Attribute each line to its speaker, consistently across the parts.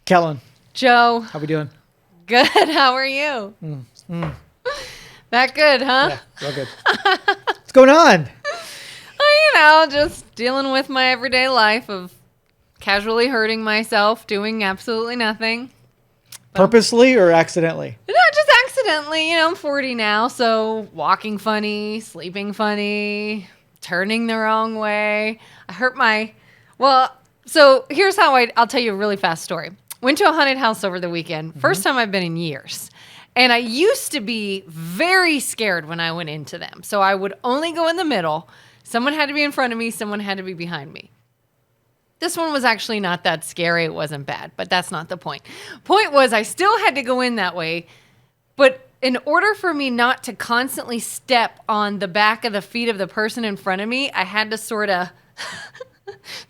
Speaker 1: Kelin,
Speaker 2: Joe.
Speaker 1: how we doing?
Speaker 2: Good. How are you? That good, huh?
Speaker 1: Yeah, real good. What's going on?
Speaker 2: Just dealing with my everyday life of casually hurting myself, doing absolutely nothing.
Speaker 1: Purposely or accidentally?
Speaker 2: No, just accidentally. I'm 40 now, so walking funny, sleeping funny, turning the wrong way. I hurt so here's how I'll tell you a really fast story. Went to a haunted house over the weekend. First time I've been in years. And I used to be very scared when I went into them. So I would only go in the middle. Someone had to be in front of me. Someone had to be behind me. This one was actually not that scary. It wasn't bad, but that's not the point. Point was I still had to go in that way. But in order for me not to constantly step on the back of the feet of the person in front of me, I had to sort of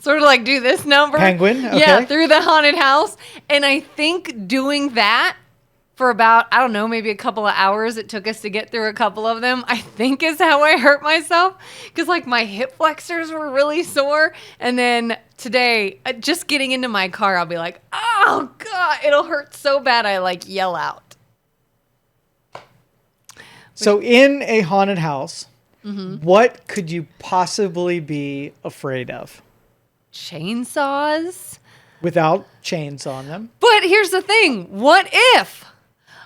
Speaker 2: like do this number.
Speaker 1: Penguin? Okay.
Speaker 2: Yeah, through the haunted house. And I think doing that for about, I don't know, maybe a couple of hours it took us to get through a couple of them, I think is how I hurt myself. Because like my hip flexors were really sore. And then today, just getting into my car, I'll be like, oh God, it'll hurt so bad. I like yell out.
Speaker 1: So in a haunted house, what could you possibly be afraid of?
Speaker 2: Chainsaws.
Speaker 1: Without chains on them.
Speaker 2: But here's the thing. What if?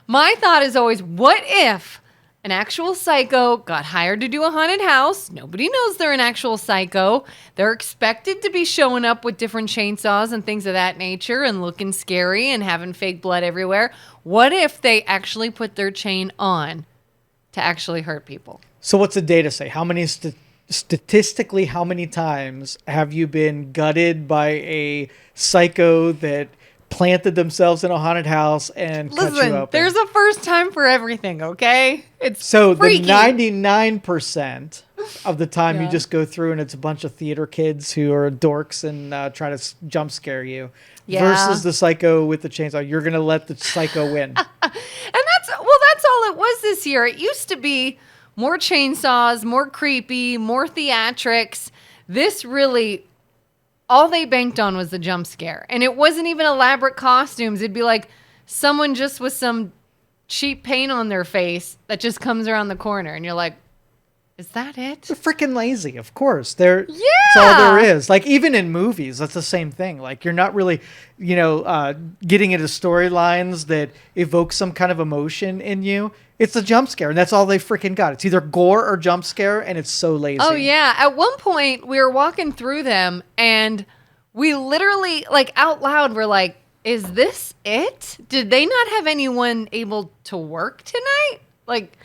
Speaker 2: My thought is always, what if an actual psycho got hired to do a haunted house? Nobody knows they're an actual psycho. They're expected to be showing up with different chainsaws and things of that nature and looking scary and having fake blood everywhere. What if they actually put their chain on to actually hurt people?
Speaker 1: So what's the data say? How many statistically, how many times have you been gutted by a psycho that planted themselves in a haunted house and cut you open?
Speaker 2: There's a first time for everything, okay? It's
Speaker 1: so
Speaker 2: freaky.
Speaker 1: The 99% of the time
Speaker 2: Yeah.
Speaker 1: you just go through and it's a bunch of theater kids who are dorks and try to jump scare you versus the psycho with the chainsaw. You're going to let the psycho win.
Speaker 2: And that's all it was this year. It used to be more chainsaws, more creepy, more theatrics. This really, all they banked on was the jump scare. And it wasn't even elaborate costumes. It'd be like someone just with some cheap paint on their face that just comes around the corner. And you're like, is that it?
Speaker 1: They're freaking lazy, of course. That's all there is. Like, even in movies, that's the same thing. Like, you're not really, getting into storylines that evoke some kind of emotion in you. It's a jump scare, and that's all they freaking got. It's either gore or jump scare, and it's so lazy.
Speaker 2: Oh, yeah. At one point, we were walking through them, and we literally, like, out loud, were like, is this it? Did they not have anyone able to work tonight? Like,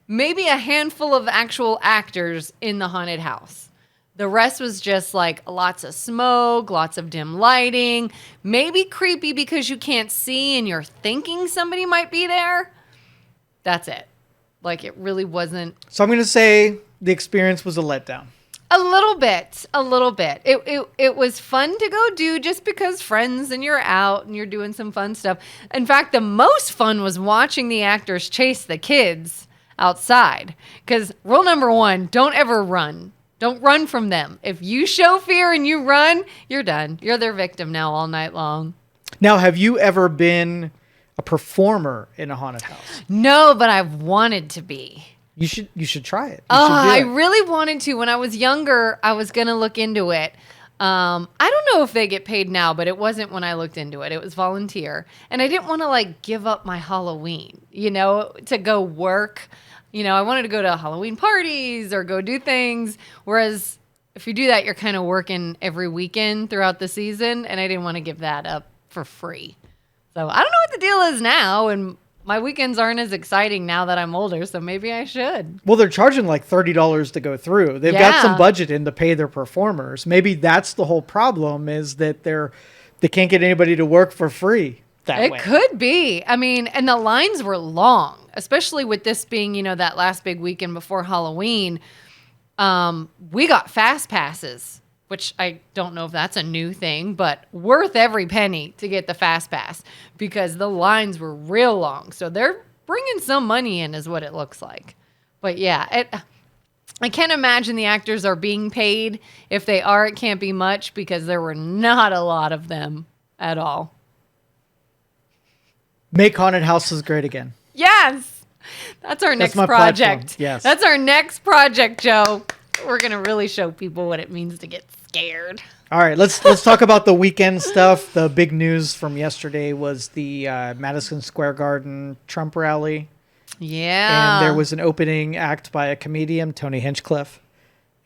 Speaker 2: maybe a handful of actual actors in the haunted house. The rest was just like lots of smoke, lots of dim lighting, maybe creepy because you can't see and you're thinking somebody might be there. That's it. Like, it really wasn't.
Speaker 1: So I'm going to say the experience was a letdown.
Speaker 2: A little bit. It was fun to go do just because friends and you're out and you're doing some fun stuff. In fact, the most fun was watching the actors chase the kids outside. Because rule number 1, don't ever run. Don't run from them. If you show fear and you run, you're done. You're their victim now all night long.
Speaker 1: Now, have you ever been a performer in a haunted house?
Speaker 2: No, but I've wanted to be.
Speaker 1: You should try it.
Speaker 2: I really wanted to. When I was younger, I was going to look into it. I don't know if they get paid now, but it wasn't when I looked into it. It was volunteer. And I didn't want to like give up my Halloween, to go work. I wanted to go to Halloween parties or go do things. Whereas if you do that, you're kind of working every weekend throughout the season. And I didn't want to give that up for free. So I don't know what the deal is now. And my weekends aren't as exciting now that I'm older. So maybe I should.
Speaker 1: Well, they're charging like $30 to go through. They've got some budget in to pay their performers. Maybe that's the whole problem, is that they can't get anybody to work for free.
Speaker 2: It could be. I mean, and the lines were long, especially with this being, that last big weekend before Halloween. We got fast passes, which I don't know if that's a new thing, but worth every penny to get the fast pass because the lines were real long. So they're bringing some money in is what it looks like. But yeah, I can't imagine the actors are being paid. If they are, it can't be much because there were not a lot of them at all.
Speaker 1: Make haunted houses great again.
Speaker 2: Yes. That's our next
Speaker 1: my
Speaker 2: project.
Speaker 1: platform. Yes.
Speaker 2: That's our next project, Joe. We're going to really show people what it means to get scared.
Speaker 1: All right, let's talk about the weekend stuff. The big news from yesterday was the Madison Square Garden Trump rally.
Speaker 2: Yeah.
Speaker 1: And there was an opening act by a comedian, Tony Hinchcliffe.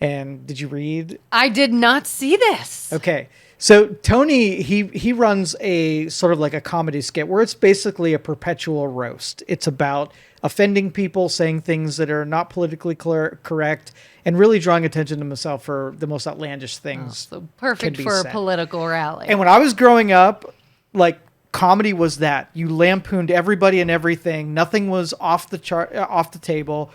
Speaker 1: And did you read?
Speaker 2: I did not see this.
Speaker 1: Okay. So Tony, he runs a sort of like a comedy skit where it's basically a perpetual roast. It's about offending people, saying things that are not politically correct, and really drawing attention to himself for the most outlandish things.
Speaker 2: So perfect for a political rally.
Speaker 1: And when I was growing up, like comedy was that. You lampooned everybody and everything. Nothing was off the chart, off the table.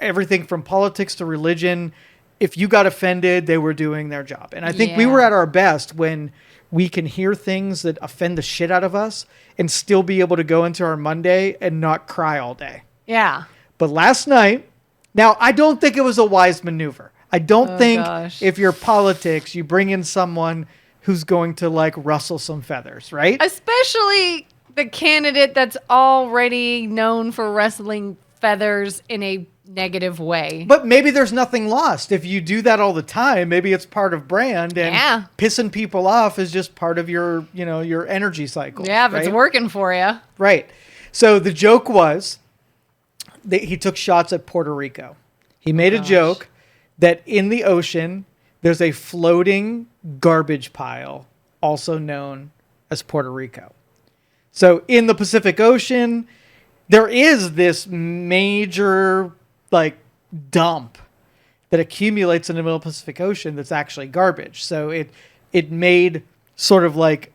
Speaker 1: Everything from politics to religion. If you got offended, they were doing their job. And I think we were at our best when we can hear things that offend the shit out of us and still be able to go into our Monday and not cry all day.
Speaker 2: Yeah.
Speaker 1: But last night, now I don't think it was a wise maneuver. I don't think if you're politics, you bring in someone who's going to like rustle some feathers, right?
Speaker 2: Especially the candidate that's already known for rustling feathers in a negative way.
Speaker 1: But maybe there's nothing lost. If you do that all the time, maybe it's part of brand, and pissing people off is just part of your, your energy cycle.
Speaker 2: Yeah, if it's working for you.
Speaker 1: Right. So the joke was that he took shots at Puerto Rico. He made a joke that in the ocean, there's a floating garbage pile, also known as Puerto Rico. So in the Pacific Ocean, there is this major dump that accumulates in the middle of the Pacific Ocean that's actually garbage. So it made sort of like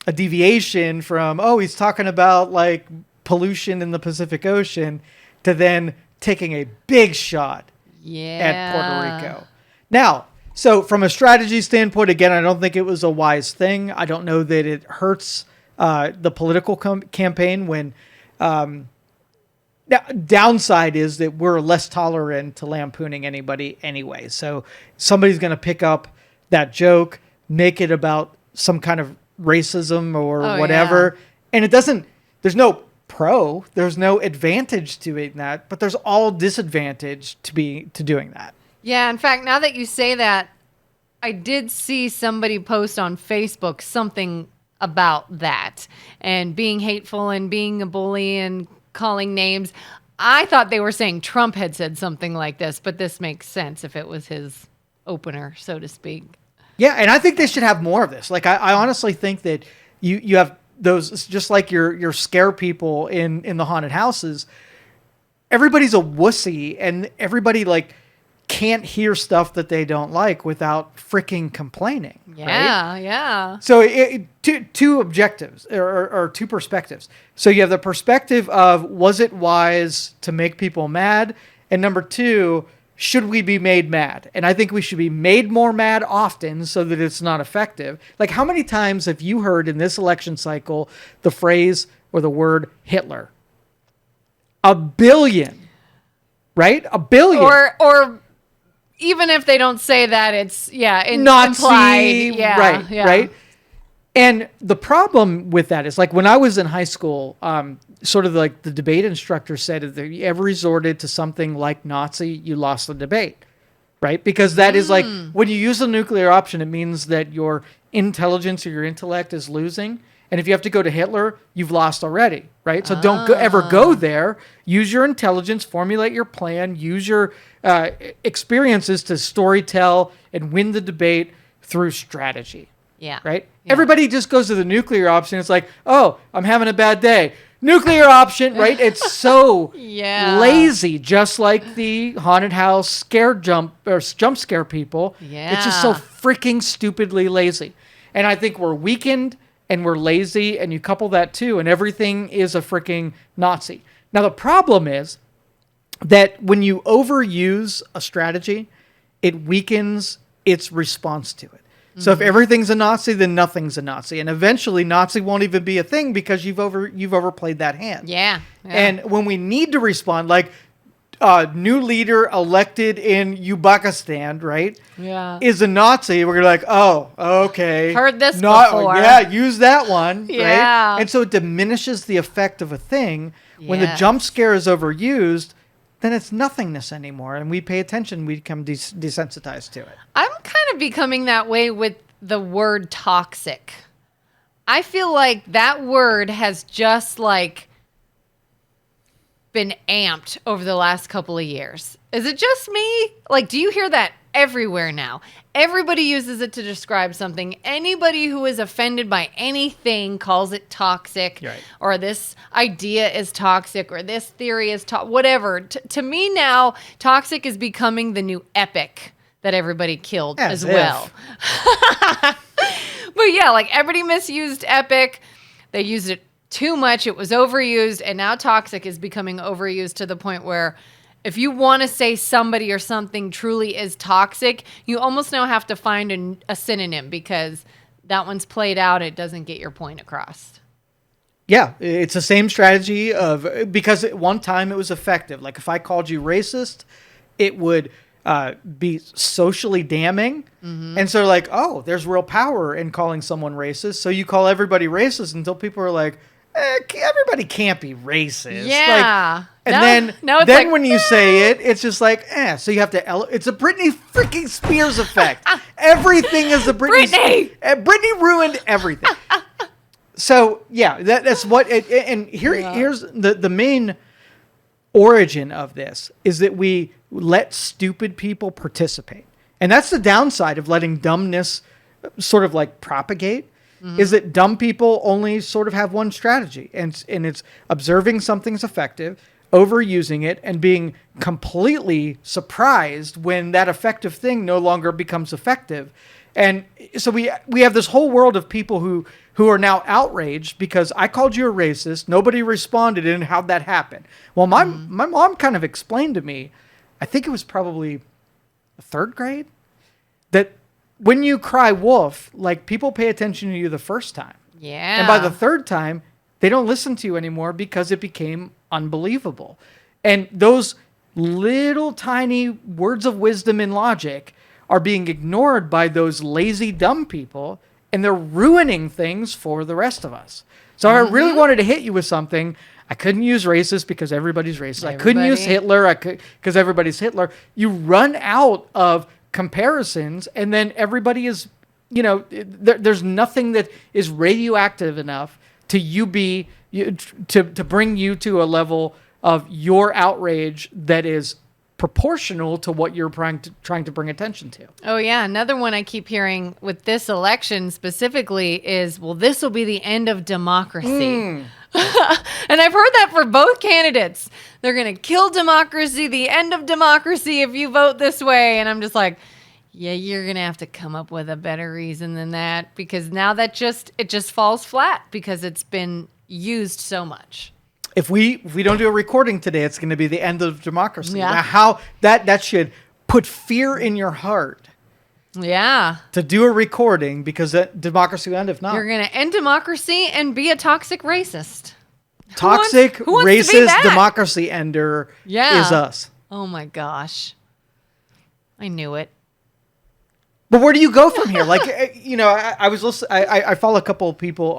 Speaker 1: a deviation from, he's talking about like pollution in the Pacific Ocean, to then taking a big shot at Puerto Rico. Now, so from a strategy standpoint, again, I don't think it was a wise thing. I don't know that it hurts the political campaign when... Now, downside is that we're less tolerant to lampooning anybody anyway. So somebody's going to pick up that joke, make it about some kind of racism or whatever. And there's no there's no advantage to it in that, but there's all disadvantage to doing that.
Speaker 2: Yeah. In fact, now that you say that, I did see somebody post on Facebook something about that and being hateful and being a bully and calling names. I thought they were saying Trump had said something like this, but this makes sense if it was his opener, so to speak.
Speaker 1: Yeah, and I think they should have more of this. Like, I honestly think that you have those, just like your scare people in the haunted houses. Everybody's a wussy, and everybody can't hear stuff that they don't like without freaking complaining.
Speaker 2: Yeah,
Speaker 1: right?
Speaker 2: Yeah.
Speaker 1: So two objectives or two perspectives. So you have the perspective of, was it wise to make people mad? And number two, should we be made mad? And I think we should be made more mad often so that it's not effective. Like, how many times have you heard in this election cycle the phrase or the word Hitler? 1 billion, right? 1 billion.
Speaker 2: Or even if they don't say that, it's Nazi, implied.
Speaker 1: Right. And the problem with that is, like, when I was in high school, sort of like the debate instructor said, if you ever resorted to something like Nazi, you lost the debate, right? Because that is like, when you use the nuclear option, it means that your intelligence or your intellect is losing. And if you have to go to Hitler, you've lost already, right? So don't ever go there. Use your intelligence, formulate your plan, use your experiences to storytell and win the debate through strategy.
Speaker 2: Yeah.
Speaker 1: Right?
Speaker 2: Yeah.
Speaker 1: Everybody just goes to the nuclear option. It's like, oh, I'm having a bad day. Nuclear option, right? It's so lazy, just like the haunted house jump scare people.
Speaker 2: Yeah.
Speaker 1: It's just so freaking stupidly lazy. And I think we're weakened and we're lazy, and you couple that too, and everything is a freaking Nazi. Now, the problem is that when you overuse a strategy, it weakens its response to it. So if everything's a Nazi, then nothing's a Nazi. And eventually Nazi won't even be a thing because you've overplayed that hand.
Speaker 2: Yeah.
Speaker 1: And when we need to respond, like new leader elected in Uzbekistan, right?
Speaker 2: Yeah.
Speaker 1: Is a Nazi. We're like, oh, okay.
Speaker 2: Heard this before.
Speaker 1: Yeah, use that one,
Speaker 2: Yeah.
Speaker 1: right? And so it diminishes the effect of a thing. When the
Speaker 2: Yes.
Speaker 1: jump scare is overused, then it's nothingness anymore, and we pay attention, we become desensitized to it.
Speaker 2: I'm kind of becoming that way with the word toxic. I feel like that word has just like been amped over the last couple of years. Is it just me? Like, do you hear that everywhere now? Everybody uses it to describe something. Anybody who is offended by anything calls it toxic,
Speaker 1: Right.
Speaker 2: or this idea is toxic, or this theory is whatever. To me now, toxic is becoming the new epic that everybody killed as well. But yeah, like everybody misused epic. They used it too much. It was overused. And now toxic is becoming overused to the point where if you want to say somebody or something truly is toxic, you almost now have to find a synonym because that one's played out. It doesn't get your point across.
Speaker 1: Yeah, it's the same strategy because at one time it was effective. Like if I called you racist, it would be socially damning. Mm-hmm. And so like, oh, there's real power in calling someone racist. So you call everybody racist until people are like, everybody can't be racist.
Speaker 2: Yeah.
Speaker 1: Like, and then
Speaker 2: like,
Speaker 1: when you say it, it's just like, so you have to, it's a Britney freaking Spears effect. Everything is a Britney. Britney ruined everything. So yeah, that's what and here's the main origin of this is that we let stupid people participate. And that's the downside of letting dumbness sort of like propagate. Mm-hmm. Is that dumb people only sort of have one strategy, and it's observing something's effective, overusing it, and being completely surprised when that effective thing no longer becomes effective. And so we have this whole world of people who are now outraged because I called you a racist, nobody responded, and how'd that happen? Well, my mom kind of explained to me, I think it was probably the third grade, that when you cry wolf, like people pay attention to you the first time.
Speaker 2: Yeah.
Speaker 1: And by the third time, they don't listen to you anymore because it became unbelievable. And those little tiny words of wisdom and logic are being ignored by those lazy, dumb people, and they're ruining things for the rest of us. So I really wanted to hit you with something. I couldn't use racist because everybody's racist. I couldn't use Hitler because everybody's Hitler. You run out of comparisons, and then everybody is, there's nothing that is radioactive enough to bring you to a level of your outrage that is proportional to what you're trying to bring attention to.
Speaker 2: Oh yeah, another one I keep hearing with this election specifically is, well, this will be the end of democracy. And I've heard that for both candidates. They're going to kill democracy, the end of democracy if you vote this way. And I'm just like, yeah, you're going to have to come up with a better reason than that, because now it just falls flat because it's been used so much.
Speaker 1: If we don't do a recording today, it's going to be the end of democracy.
Speaker 2: Yeah.
Speaker 1: Now, how that should put fear in your heart.
Speaker 2: Yeah.
Speaker 1: To do a recording because democracy will end if not.
Speaker 2: You're going to end democracy and be a toxic racist.
Speaker 1: Toxic,
Speaker 2: who wants
Speaker 1: racist democracy ender is us.
Speaker 2: Oh my gosh. I knew it.
Speaker 1: But where do you go from here? Like, I was listening. I follow a couple of people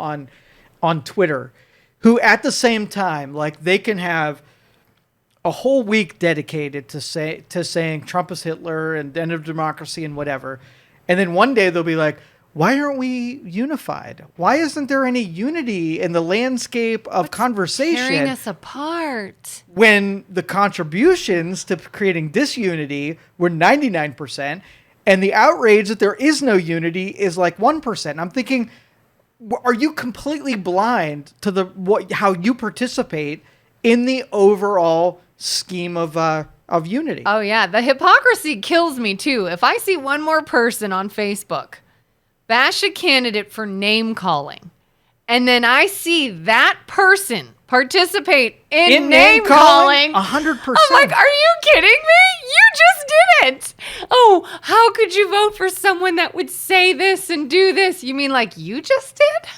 Speaker 1: on Twitter who at the same time, like, they can have a whole week dedicated to saying Trump is Hitler and the end of democracy and whatever. And then one day they'll be like, why aren't we unified? Why isn't there any unity in the landscape of conversation?
Speaker 2: Tearing us apart.
Speaker 1: When the contributions to creating disunity were 99%, and the outrage that there is no unity is like 1%. I'm thinking, are you completely blind to how you participate in the overall scheme of unity?
Speaker 2: Oh yeah, the hypocrisy kills me too. If I see one more person on Facebook bash a candidate for name calling, and then I see that person participate in name calling
Speaker 1: 100%.
Speaker 2: I'm like, are you kidding me? You just did it. Oh, how could you vote for someone that would say this and do this? You mean like you just did?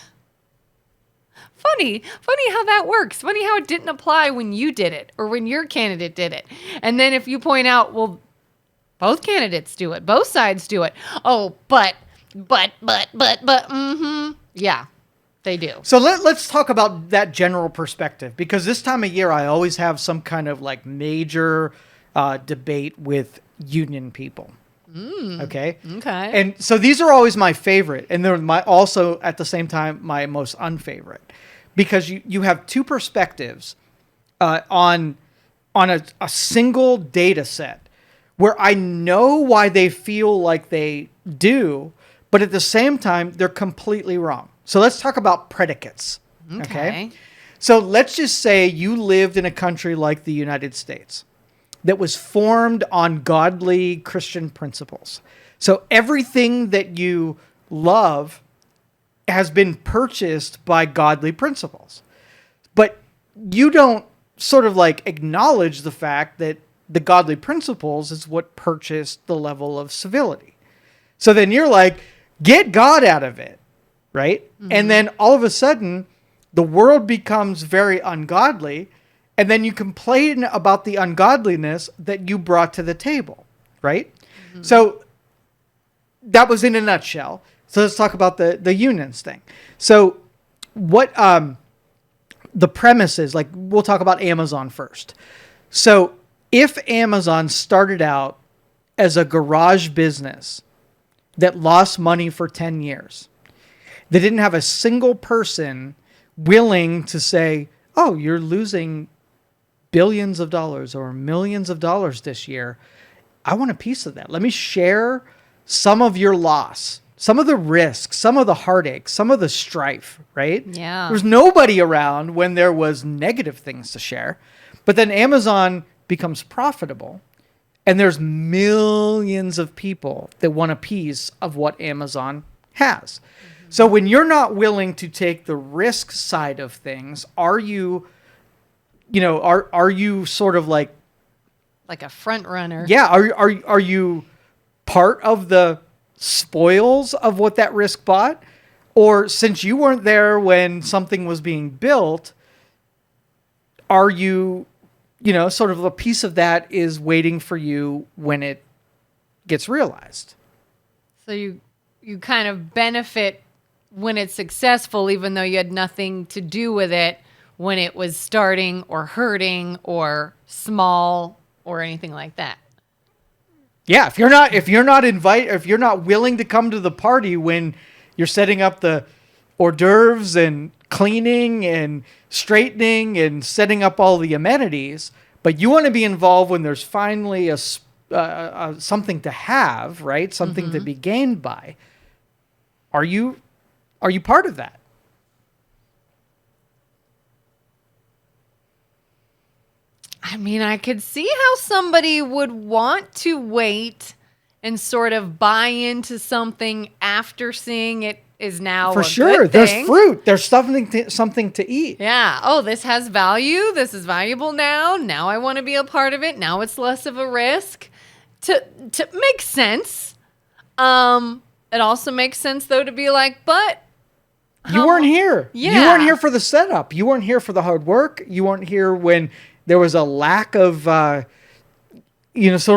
Speaker 2: Funny how that works. Funny how it didn't apply when you did it or when your candidate did it. And then if you point out, well, both candidates do it, both sides do it. Oh, but, yeah, they do.
Speaker 1: So let's talk about that general perspective, because this time of year I always have some kind of like major debate with union people. Okay. And so these are always my favorite, and they're also at the same time my most unfavorite, because you have two perspectives on a single data set where I know why they feel like they do, but at the same time they're completely wrong. So let's talk about predicates. Okay. So let's just say you lived in a country like the United States that was formed on godly Christian principles. So everything that you love has been purchased by godly principles. But you don't sort of like acknowledge the fact that the godly principles is what purchased the level of civility. So then you're like, get God out of it, right? Mm-hmm. And then all of a sudden, the world becomes very ungodly. And then you complain about the ungodliness that you brought to the table, right? Mm-hmm. So that was in a nutshell. So let's talk about the unions thing. So what the premise is, like, we'll talk about Amazon first. So if Amazon started out as a garage business that lost money for 10 years, they didn't have a single person willing to say, oh, you're losing billions of dollars or millions of dollars this year. I want a piece of that. Let me share some of your loss, some of the risk, some of the heartache, some of the strife, right?
Speaker 2: Yeah.
Speaker 1: There's nobody around when there was negative things to share. But then Amazon becomes profitable, and there's millions of people that want a piece of what Amazon has. Mm-hmm. So when you're not willing to take the risk side of things, are you sort of like
Speaker 2: a front runner?
Speaker 1: Yeah. Are you part of the spoils of what that risk bought? Or since you weren't there when something was being built, are you, sort of a piece of that is waiting for you when it gets realized?
Speaker 2: So you kind of benefit when it's successful, even though you had nothing to do with it when it was starting or hurting or small or anything like that.
Speaker 1: Yeah, if you're not willing to come to the party when you're setting up the hors d'oeuvres and cleaning and straightening and setting up all the amenities, but you want to be involved when there's finally something to have, right? Something mm-hmm. to be gained by. Are you part of that?
Speaker 2: I mean, I could see how somebody would want to wait and sort of buy into something after seeing it is now
Speaker 1: for
Speaker 2: a
Speaker 1: sure.
Speaker 2: good
Speaker 1: There's
Speaker 2: thing.
Speaker 1: fruit. There's something to eat.
Speaker 2: Yeah. Oh, this has value. This is valuable now. Now I want to be a part of it. Now it's less of a risk. To make sense. It also makes sense though to be like, but
Speaker 1: you weren't here.
Speaker 2: Yeah.
Speaker 1: You weren't here for the setup. You weren't here for the hard work. You weren't here when there was a lack of, sort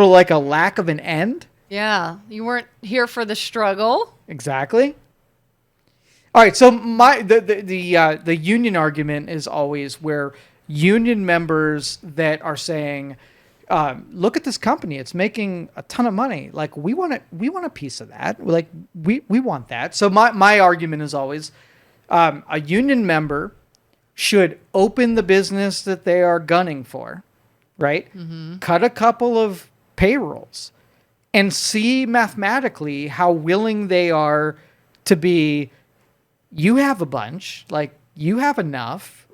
Speaker 1: of like a lack of an end.
Speaker 2: Yeah. You weren't here for the struggle.
Speaker 1: Exactly. All right. So the union argument is always where union members that are saying, look at this company, it's making a ton of money. Like we want a piece of that. Like we want that. So my argument is always, a union member should open the business that they are gunning for, right? Mm-hmm. Cut a couple of payrolls and see mathematically how willing they are to be, you have a bunch, like you have enough,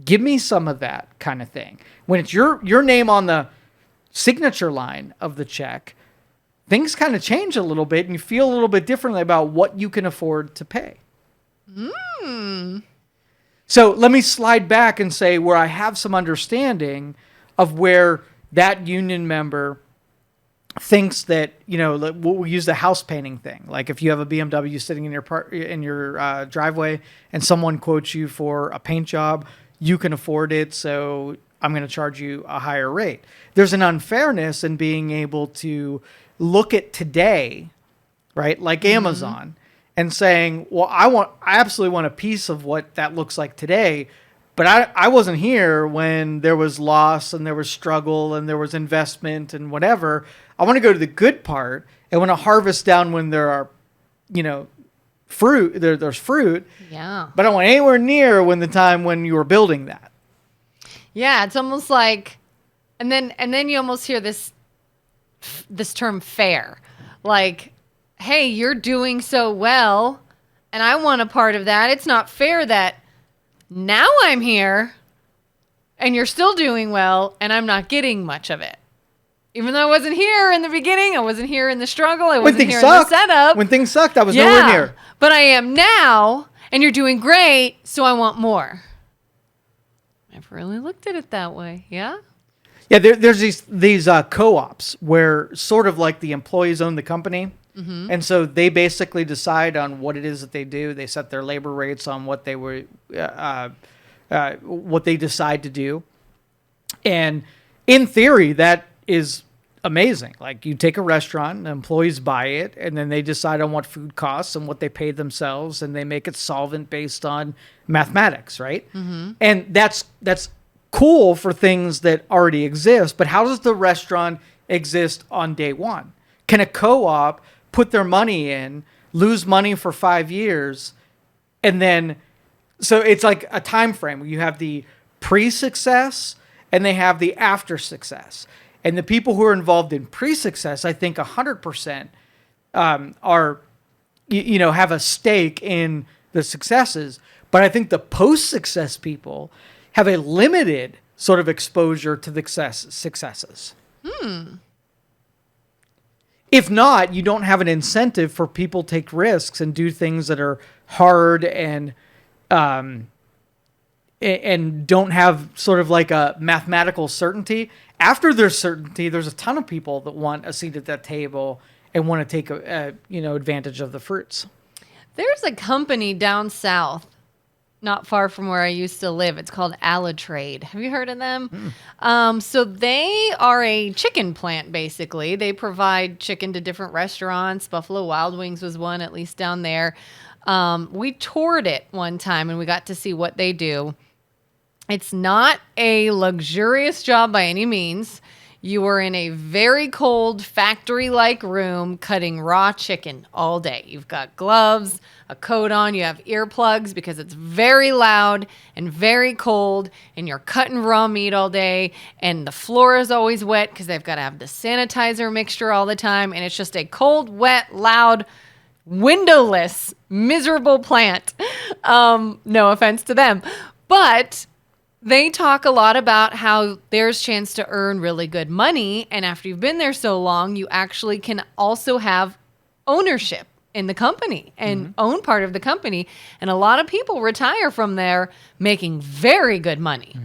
Speaker 1: give me some of that kind of thing. When it's your name on the signature line of the check, things kind of change a little bit and you feel a little bit differently about what you can afford to pay. So let me slide back and say where I have some understanding of where that union member thinks that, we'll use the house painting thing. Like if you have a BMW sitting in your driveway and someone quotes you for a paint job, you can afford it, so I'm going to charge you a higher rate. There's an unfairness in being able to look at today, right? Like Amazon, and saying, well, I absolutely want a piece of what that looks like today, but I wasn't here when there was loss and there was struggle and there was investment and whatever. I want to go to the good part. I want to harvest down when there are, fruit. There's fruit.
Speaker 2: Yeah.
Speaker 1: But I don't want anywhere near the time when you were building that.
Speaker 2: Yeah, it's almost like, and then you almost hear this term fair, like, hey, you're doing so well, and I want a part of that. It's not fair that now I'm here, and you're still doing well, and I'm not getting much of it. Even though I wasn't here in the beginning, I wasn't here in the struggle, I wasn't here in the setup.
Speaker 1: When things sucked, I was nowhere near.
Speaker 2: But I am now, and you're doing great, so I want more. I've really looked at it that way, yeah?
Speaker 1: Yeah, there's these co-ops where sort of like the employees own the company. Mm-hmm. And so they basically decide on what it is that they do. They set their labor rates on what they decide to do. And in theory, that is amazing. Like you take a restaurant, the employees buy it, and then they decide on what food costs and what they pay themselves, and they make it solvent based on mathematics, right? Mm-hmm. And that's cool for things that already exist, but how does the restaurant exist on day one? Can a co-op put their money in, lose money for 5 years, and then, so it's like a time frame where you have the pre-success and they have the after success. And the people who are involved in pre-success, I think 100% are, have a stake in the successes. But I think the post-success people have a limited sort of exposure to the successes. If not, you don't have an incentive for people to take risks and do things that are hard and don't have sort of like a mathematical certainty. After there's certainty, there's a ton of people that want a seat at that table and want to take advantage of the fruits.
Speaker 2: There's a company down south, not far from where I used to live. It's called Alitrade. Have you heard of them? So they are a chicken plant, basically. They provide chicken to different restaurants. Buffalo Wild Wings was one, at least down there. We toured it one time, and we got to see what they do. It's not a luxurious job by any means. You are in a very cold factory-like room cutting raw chicken all day. You've got gloves, a coat on, you have earplugs because it's very loud and very cold, and you're cutting raw meat all day, and the floor is always wet because they've got to have the sanitizer mixture all the time, and it's just a cold, wet, loud, windowless, miserable plant. No offense to them. But they talk a lot about how there's chance to earn really good money. And after you've been there so long, you actually can also have ownership in the company and own part of the company. And a lot of people retire from there making very good money.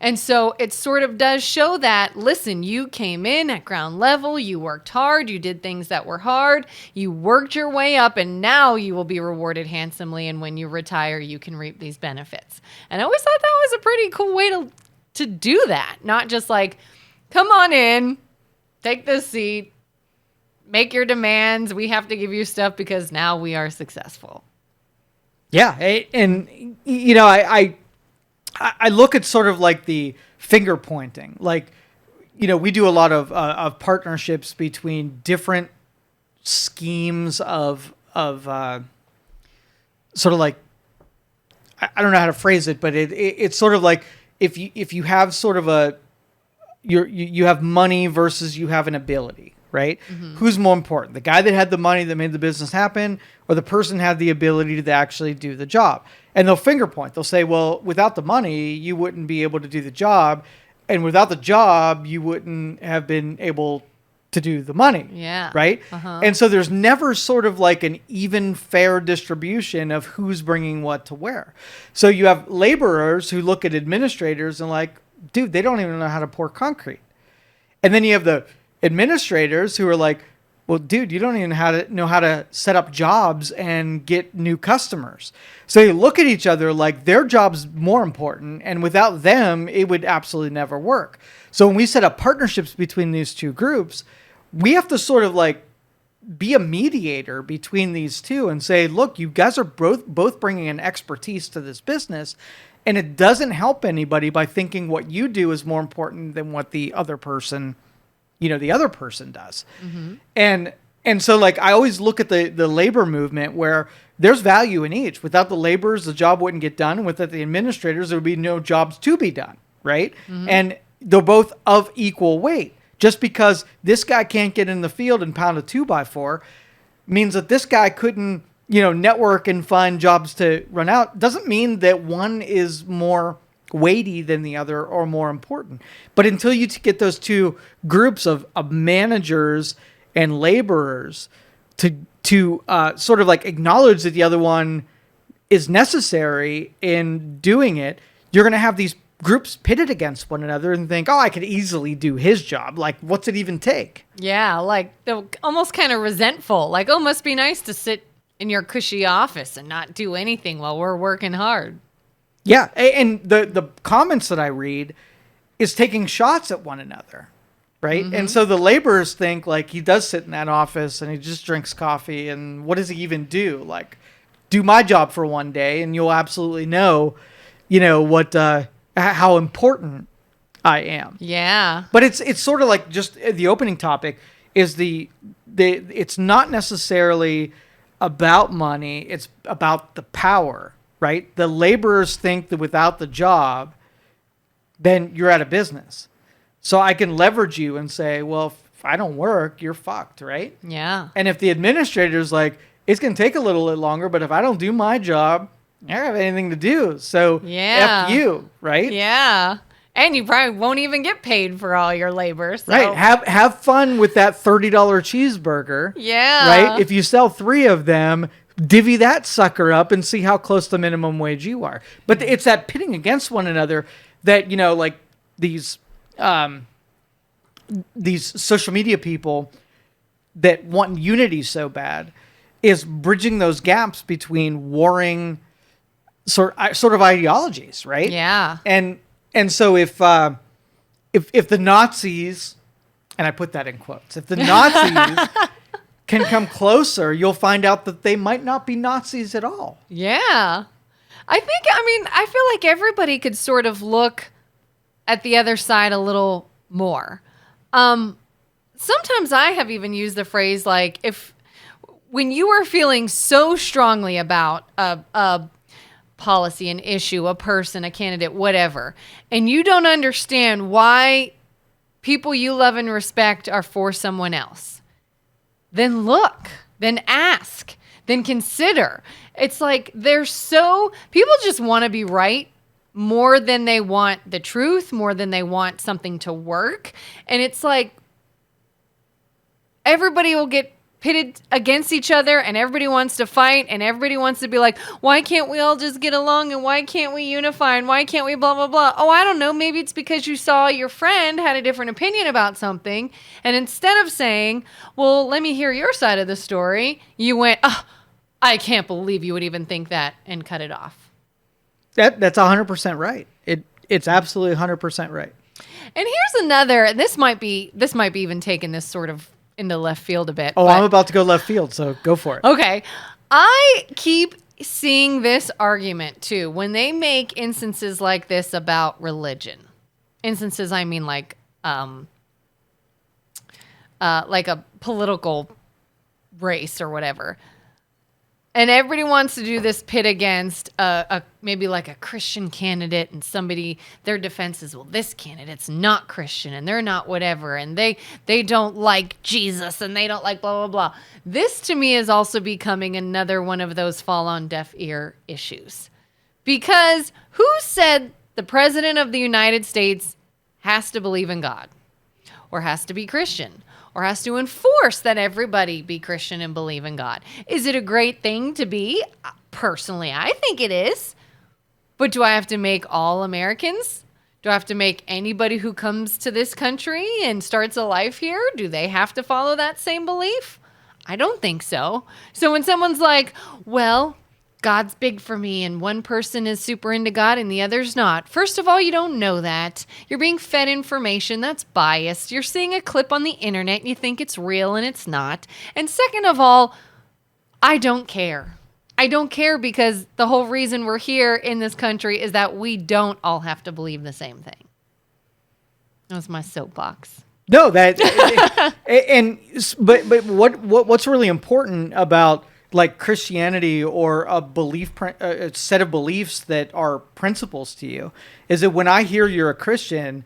Speaker 2: And so it sort of does show that, listen, you came in at ground level, you worked hard, you did things that were hard, you worked your way up, and now you will be rewarded handsomely. And when you retire, you can reap these benefits. And I always thought that was a pretty cool way to do that. Not just like, come on in, take this seat, make your demands. We have to give you stuff because now we are successful.
Speaker 1: Yeah. And, I look at sort of like the finger pointing. Like, we do a lot of partnerships between different schemes of sort of like, I don't know how to phrase it, but it's sort of like if you have sort of you have money versus you have an ability. Right? Who's more important? The guy that had the money that made the business happen, or the person had the ability to actually do the job? And they'll finger point. They'll say, well, without the money, you wouldn't be able to do the job. And without the job, you wouldn't have been able to do the money.
Speaker 2: Yeah.
Speaker 1: Right? And so there's never sort of like an even fair distribution of who's bringing what to where. So you have laborers who look at administrators and like, dude, they don't even know how to pour concrete. And then you have the administrators who are like, well, dude, you don't even know how to set up jobs and get new customers. So you look at each other like their job's more important, and without them, it would absolutely never work. So when we set up partnerships between these two groups, we have to sort of like be a mediator between these two and say, look, you guys are both bringing an expertise to this business, and it doesn't help anybody by thinking what you do is more important than what the other person does. Mm-hmm. And so like I always look at the labor movement where there's value in each. Without the laborers, the job wouldn't get done. Without the administrators, there would be no jobs to be done, right? Mm-hmm. And they're both of equal weight. Just because this guy can't get in the field and pound a 2x4 means that this guy couldn't, network and find jobs to run out. Doesn't mean that one is more weighty than the other or more important. But until you get those two groups of managers and laborers to sort of like acknowledge that the other one is necessary in doing it, you're going to have these groups pitted against one another and think, oh, I could easily do his job. Like, what's it even take?
Speaker 2: Yeah, like they're almost kind of resentful. Like, oh, must be nice to sit in your cushy office and not do anything while we're working hard.
Speaker 1: Yeah, and the comments that I read is taking shots at one another, right? Mm-hmm. And so the laborers think, like, he does sit in that office and he just drinks coffee, and what does he even do? Like, do my job for one day, and you'll absolutely know, what how important I am.
Speaker 2: Yeah.
Speaker 1: But it's sort of like just the opening topic is it's not necessarily about money, it's about the power. Right? The laborers think that without the job, then you're out of business. So I can leverage you and say, well, if I don't work, you're fucked, right?
Speaker 2: Yeah.
Speaker 1: And if the administrator's like, it's going to take a little bit longer, but if I don't do my job, I don't have anything to do. So F you, right?
Speaker 2: Yeah. And you probably won't even get paid for all your labor. So.
Speaker 1: Right. Have fun with that $30 cheeseburger.
Speaker 2: Yeah.
Speaker 1: Right? If you sell 3 of them, divvy that sucker up and see how close to minimum wage you are. But it's that pitting against one another that, like these social media people that want unity so bad is bridging those gaps between warring sort of ideologies, right?
Speaker 2: Yeah.
Speaker 1: And so if the Nazis, and I put that in quotes, if the Nazis can come closer, you'll find out that they might not be Nazis at all.
Speaker 2: Yeah. I feel like everybody could sort of look at the other side a little more. Sometimes I have even used the phrase like, when you are feeling so strongly about a policy, an issue, a person, a candidate, whatever, and you don't understand why people you love and respect are for someone else, then look, then ask, then consider. It's like people just want to be right more than they want the truth, more than they want something to work. And it's like everybody will get pitted against each other and everybody wants to fight and everybody wants to be like, why can't we all just get along and why can't we unify and why can't we blah, blah, blah. Oh, I don't know. Maybe it's because you saw your friend had a different opinion about something. And instead of saying, well, let me hear your side of the story, you went, oh, I can't believe you would even think that and cut it off.
Speaker 1: That's 100% right. It's absolutely 100% right.
Speaker 2: And here's another, this might be even taking this sort of into left field a bit.
Speaker 1: Oh, I'm about to go left field, so go for it.
Speaker 2: Okay. I keep seeing this argument too when they make instances like this about religion. Instances, I mean like a political race or whatever. And everybody wants to do this pit against maybe like a Christian candidate and somebody, their defense is, well, this candidate's not Christian and they're not whatever. And they don't like Jesus and they don't like blah, blah, blah. This to me is also becoming another one of those fall on deaf ear issues. Because who said the president of the United States has to believe in God or has to be Christian? Or has to enforce that everybody be Christian and believe in God? Is it a great thing to be? Personally, I think it is. But do I have to make all Americans? Do I have to make anybody who comes to this country and starts a life here, do they have to follow that same belief? I don't think so. So when someone's like, well, God's big for me and one person is super into God and the other's not. First of all, you don't know that. You're being fed information that's biased. You're seeing a clip on the internet and you think it's real and it's not. And second of all, I don't care. I don't care because the whole reason we're here in this country is that we don't all have to believe the same thing. That was my soapbox.
Speaker 1: No, but what's really important about like Christianity or a set of beliefs that are principles to you is that when I hear you're a Christian,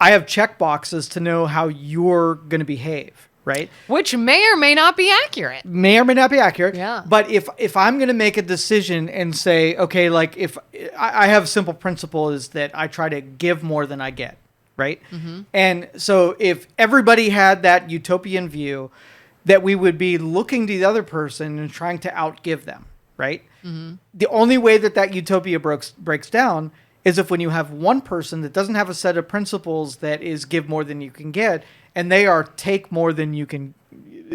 Speaker 1: I have check boxes to know how you're going to behave. Right?
Speaker 2: Which may or may not be accurate.
Speaker 1: May or may not be accurate.
Speaker 2: Yeah.
Speaker 1: But if I'm going to make a decision and say, okay, like if I have a simple principle is that I try to give more than I get. Right? Mm-hmm. And so if everybody had that utopian view, that we would be looking to the other person and trying to outgive them. Right? Mm-hmm. The only way that utopia breaks down is if when you have one person that doesn't have a set of principles that is give more than you can get, and they are take more than you can,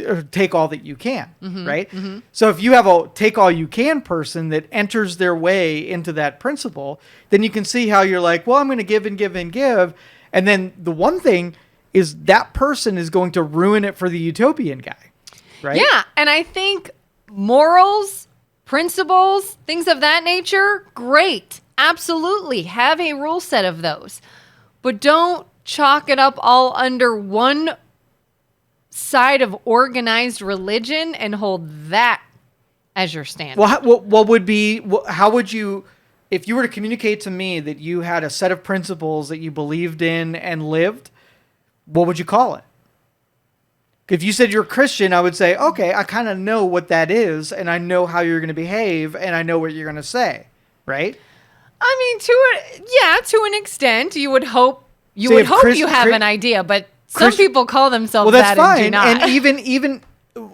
Speaker 1: or take all that you can, mm-hmm, right? Mm-hmm. So if you have a take all you can person that enters their way into that principle, then you can see how you're like, well, I'm going to give and give and give. And then the one thing is that person is going to ruin it for the utopian guy, right?
Speaker 2: Yeah, and I think morals, principles, things of that nature, great. Absolutely. Have a rule set of those. But don't chalk it up all under one side of organized religion and hold that as your standard.
Speaker 1: Well, how would you, if you were to communicate to me that you had a set of principles that you believed in and lived, what would you call it? If you said you're a Christian, I would say, okay, I kind of know what that is, and I know how you're going to behave, and I know what you're going to say, right?
Speaker 2: I mean, to an extent, you would hope you have an idea, but some people call themselves that and do not.
Speaker 1: And even all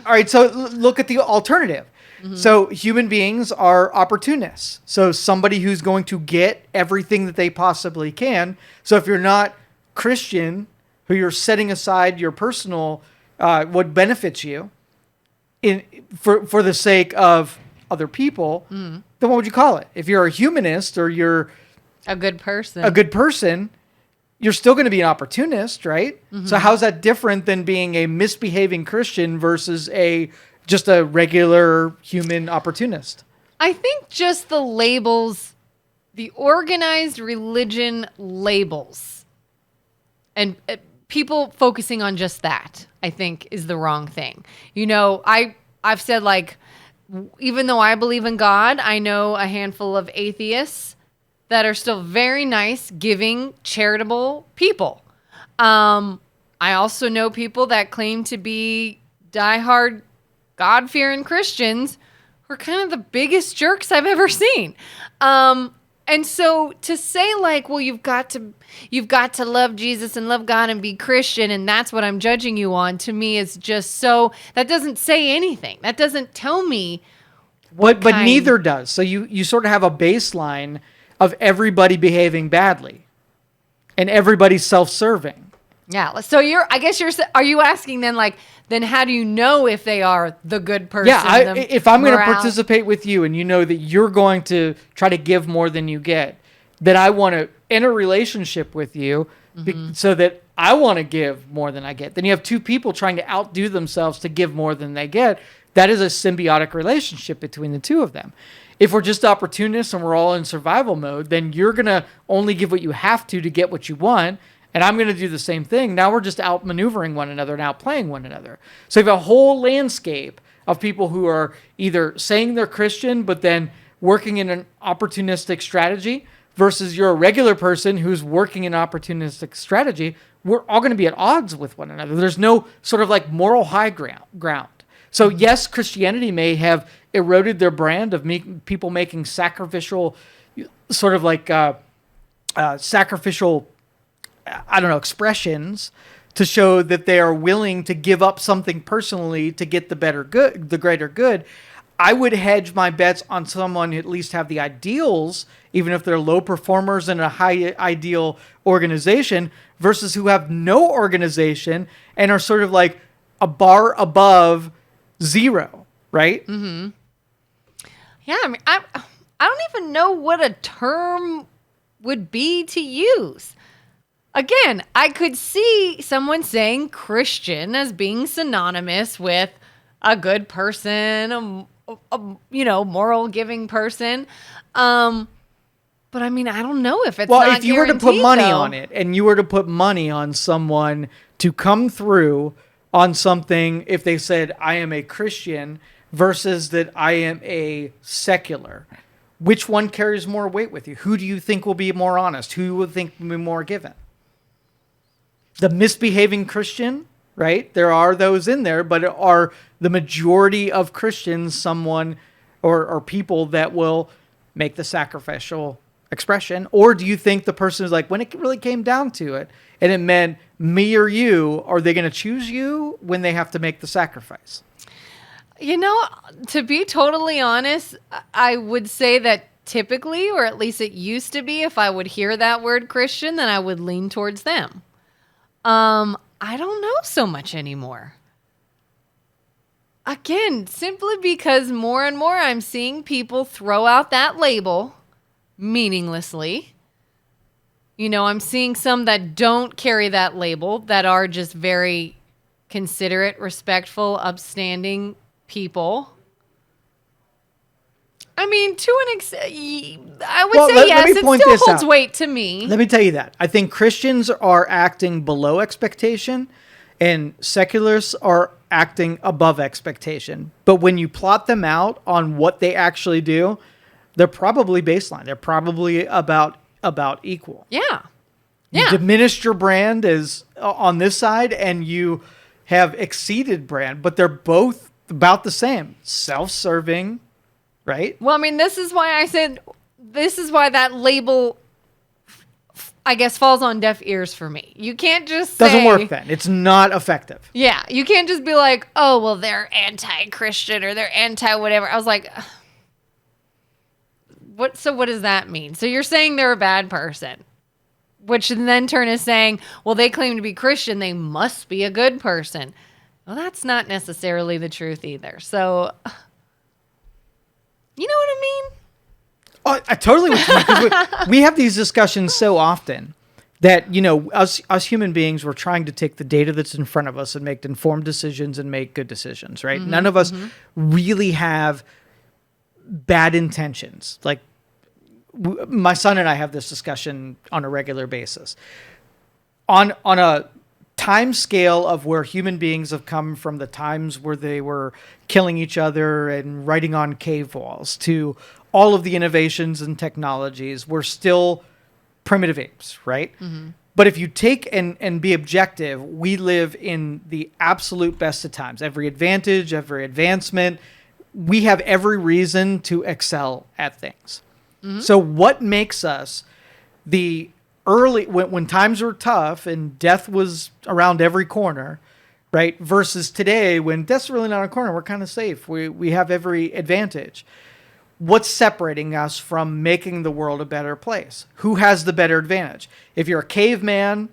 Speaker 1: right, so look at the alternative. Mm-hmm. So human beings are opportunists. So somebody who's going to get everything that they possibly can. So if you're not Christian, who you're setting aside your personal what benefits you for the sake of other people, then what would you call it? If you're a humanist or you're
Speaker 2: a good person,
Speaker 1: you're still going to be an opportunist, right? Mm-hmm. So how's that different than being a misbehaving Christian versus just a regular human opportunist?
Speaker 2: I think just the labels, the organized religion labels, and people focusing on just that, I think, is the wrong thing. You know, I've said, like, even though I believe in God, I know a handful of atheists that are still very nice, giving, charitable people. I also know people that claim to be diehard God-fearing Christians who are kind of the biggest jerks I've ever seen. And so to say, like, well, you've got to love Jesus and love God and be Christian, and that's what I'm judging you on, to me is just so, that doesn't say anything. That doesn't tell me
Speaker 1: but neither does. So you sort of have a baseline of everybody behaving badly and everybody's self-serving.
Speaker 2: Yeah. So are you asking then how do you know if they are the good person?
Speaker 1: Yeah. If I'm going to participate with you and you know that you're going to try to give more than you get, then I want to enter a relationship with you so that I want to give more than I get. Then you have two people trying to outdo themselves to give more than they get. That is a symbiotic relationship between the two of them. If we're just opportunists and we're all in survival mode, then you're going to only give what you have to get what you want, and I'm going to do the same thing. Now we're just outmaneuvering one another and outplaying one another. So you have a whole landscape of people who are either saying they're Christian but then working in an opportunistic strategy versus you're a regular person who's working in opportunistic strategy. We're all going to be at odds with one another. There's no sort of like moral high ground. So yes, Christianity may have eroded their brand of people making sacrificial, sort of like sacrificial, expressions to show that they are willing to give up something personally to get the greater good. I would hedge my bets on someone who at least have the ideals, even if they're low performers in a high ideal organization, versus who have no organization and are sort of like a bar above zero, right?
Speaker 2: Mm-hmm. Yeah, I mean, I don't even know what a term would be to use. Again, I could see someone saying Christian as being synonymous with a good person, a moral giving person. But I mean, I don't know if it's
Speaker 1: if you were to put money on it, and you were to put money on someone to come through on something, if they said, I am a Christian versus that I am a secular, which one carries more weight with you? Who do you think will be more honest? Who would think will be more given? The misbehaving Christian, right? There are those in there, but are the majority of Christians someone or people that will make the sacrificial expression? Or do you think the person is like, when it really came down to it and it meant me or you, are they going to choose you when they have to make the sacrifice?
Speaker 2: To be totally honest, I would say that typically, or at least it used to be, if I would hear that word Christian, then I would lean towards them. I don't know so much anymore. Again, simply because more and more I'm seeing people throw out that label meaninglessly. I'm seeing some that don't carry that label, that are just very considerate, respectful, upstanding people. I mean, to an extent, I would say yes, it still holds weight to me.
Speaker 1: Let me tell you that. I think Christians are acting below expectation and secularists are acting above expectation. But when you plot them out on what they actually do, they're probably baseline. They're probably about equal.
Speaker 2: Yeah.
Speaker 1: You diminished your brand as on this side and you have exceeded brand, but they're both about the same. Self-serving, right?
Speaker 2: Well, I mean, this is why that label, I guess, falls on deaf ears for me. You can't just say...
Speaker 1: Doesn't work then. It's not effective.
Speaker 2: Yeah. You can't just be like, oh, well, they're anti-Christian or they're anti-whatever. I was like, what does that mean? So you're saying they're a bad person, which then turn is saying, well, they claim to be Christian, they must be a good person. Well, that's not necessarily the truth either. So, you know what I mean?
Speaker 1: Oh, I totally what you mean, 'cause we have these discussions so often that, us human beings, we're trying to take the data that's in front of us and make informed decisions and make good decisions, right? Mm-hmm, none of us really have bad intentions. Like, my son and I have this discussion on a regular basis. On a time scale of where human beings have come from the times where they were killing each other and writing on cave walls to all of the innovations and technologies, we're still primitive apes, right? Mm-hmm. But if you take and be objective, we live in the absolute best of times. Every advantage, every advancement, we have every reason to excel at things. Mm-hmm. So what makes us the early, when times were tough and death was around every corner, right? Versus today when death's really not a corner, we're kind of safe. We have every advantage. What's separating us from making the world a better place? Who has the better advantage? If you're a caveman,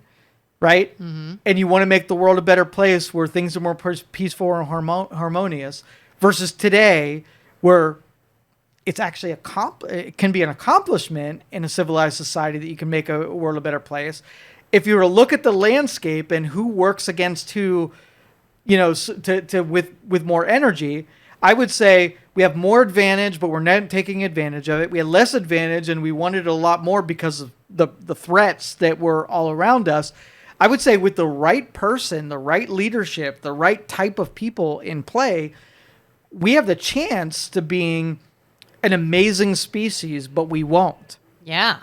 Speaker 1: right? Mm-hmm. And you want to make the world a better place where things are more peaceful and harmonious versus today where it's actually it can be an accomplishment in a civilized society that you can make a world a better place. If you were to look at the landscape and who works against who, with more energy, I would say we have more advantage, but we're not taking advantage of it. We had less advantage and we wanted a lot more because of the threats that were all around us. I would say with the right person, the right leadership, the right type of people in play, we have the chance to being an amazing species, but we won't.
Speaker 2: Yeah.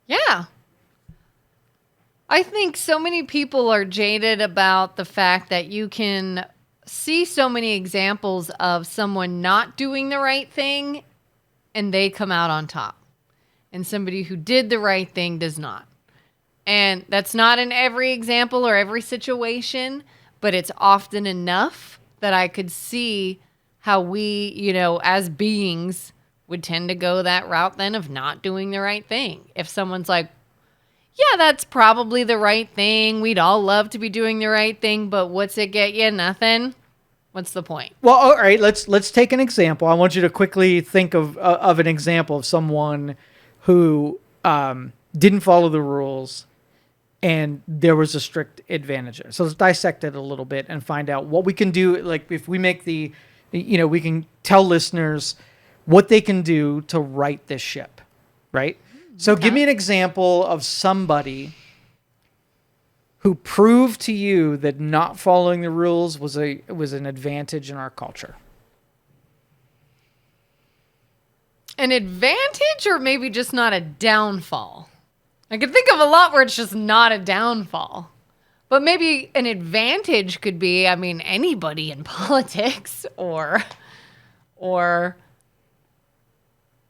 Speaker 2: Yeah. I think so many people are jaded about the fact that you can see so many examples of someone not doing the right thing and they come out on top. And somebody who did the right thing does not. And that's not in every example or every situation, but it's often enough that I could see how we, as beings would tend to go that route then of not doing the right thing. If someone's like, yeah, that's probably the right thing. We'd all love to be doing the right thing, but what's it get you? Nothing. What's the point?
Speaker 1: Well, all right, let's take an example. I want you to quickly think of an example of someone who didn't follow the rules and there was a strict advantage there. So let's dissect it a little bit and find out what we can do. Like if we make we can tell listeners what they can do to right this ship, right? So give me an example of somebody who proved to you that not following the rules was an advantage in our culture.
Speaker 2: An advantage or maybe just not a downfall? I can think of a lot where it's just not a downfall. But maybe an advantage could be, anybody in politics or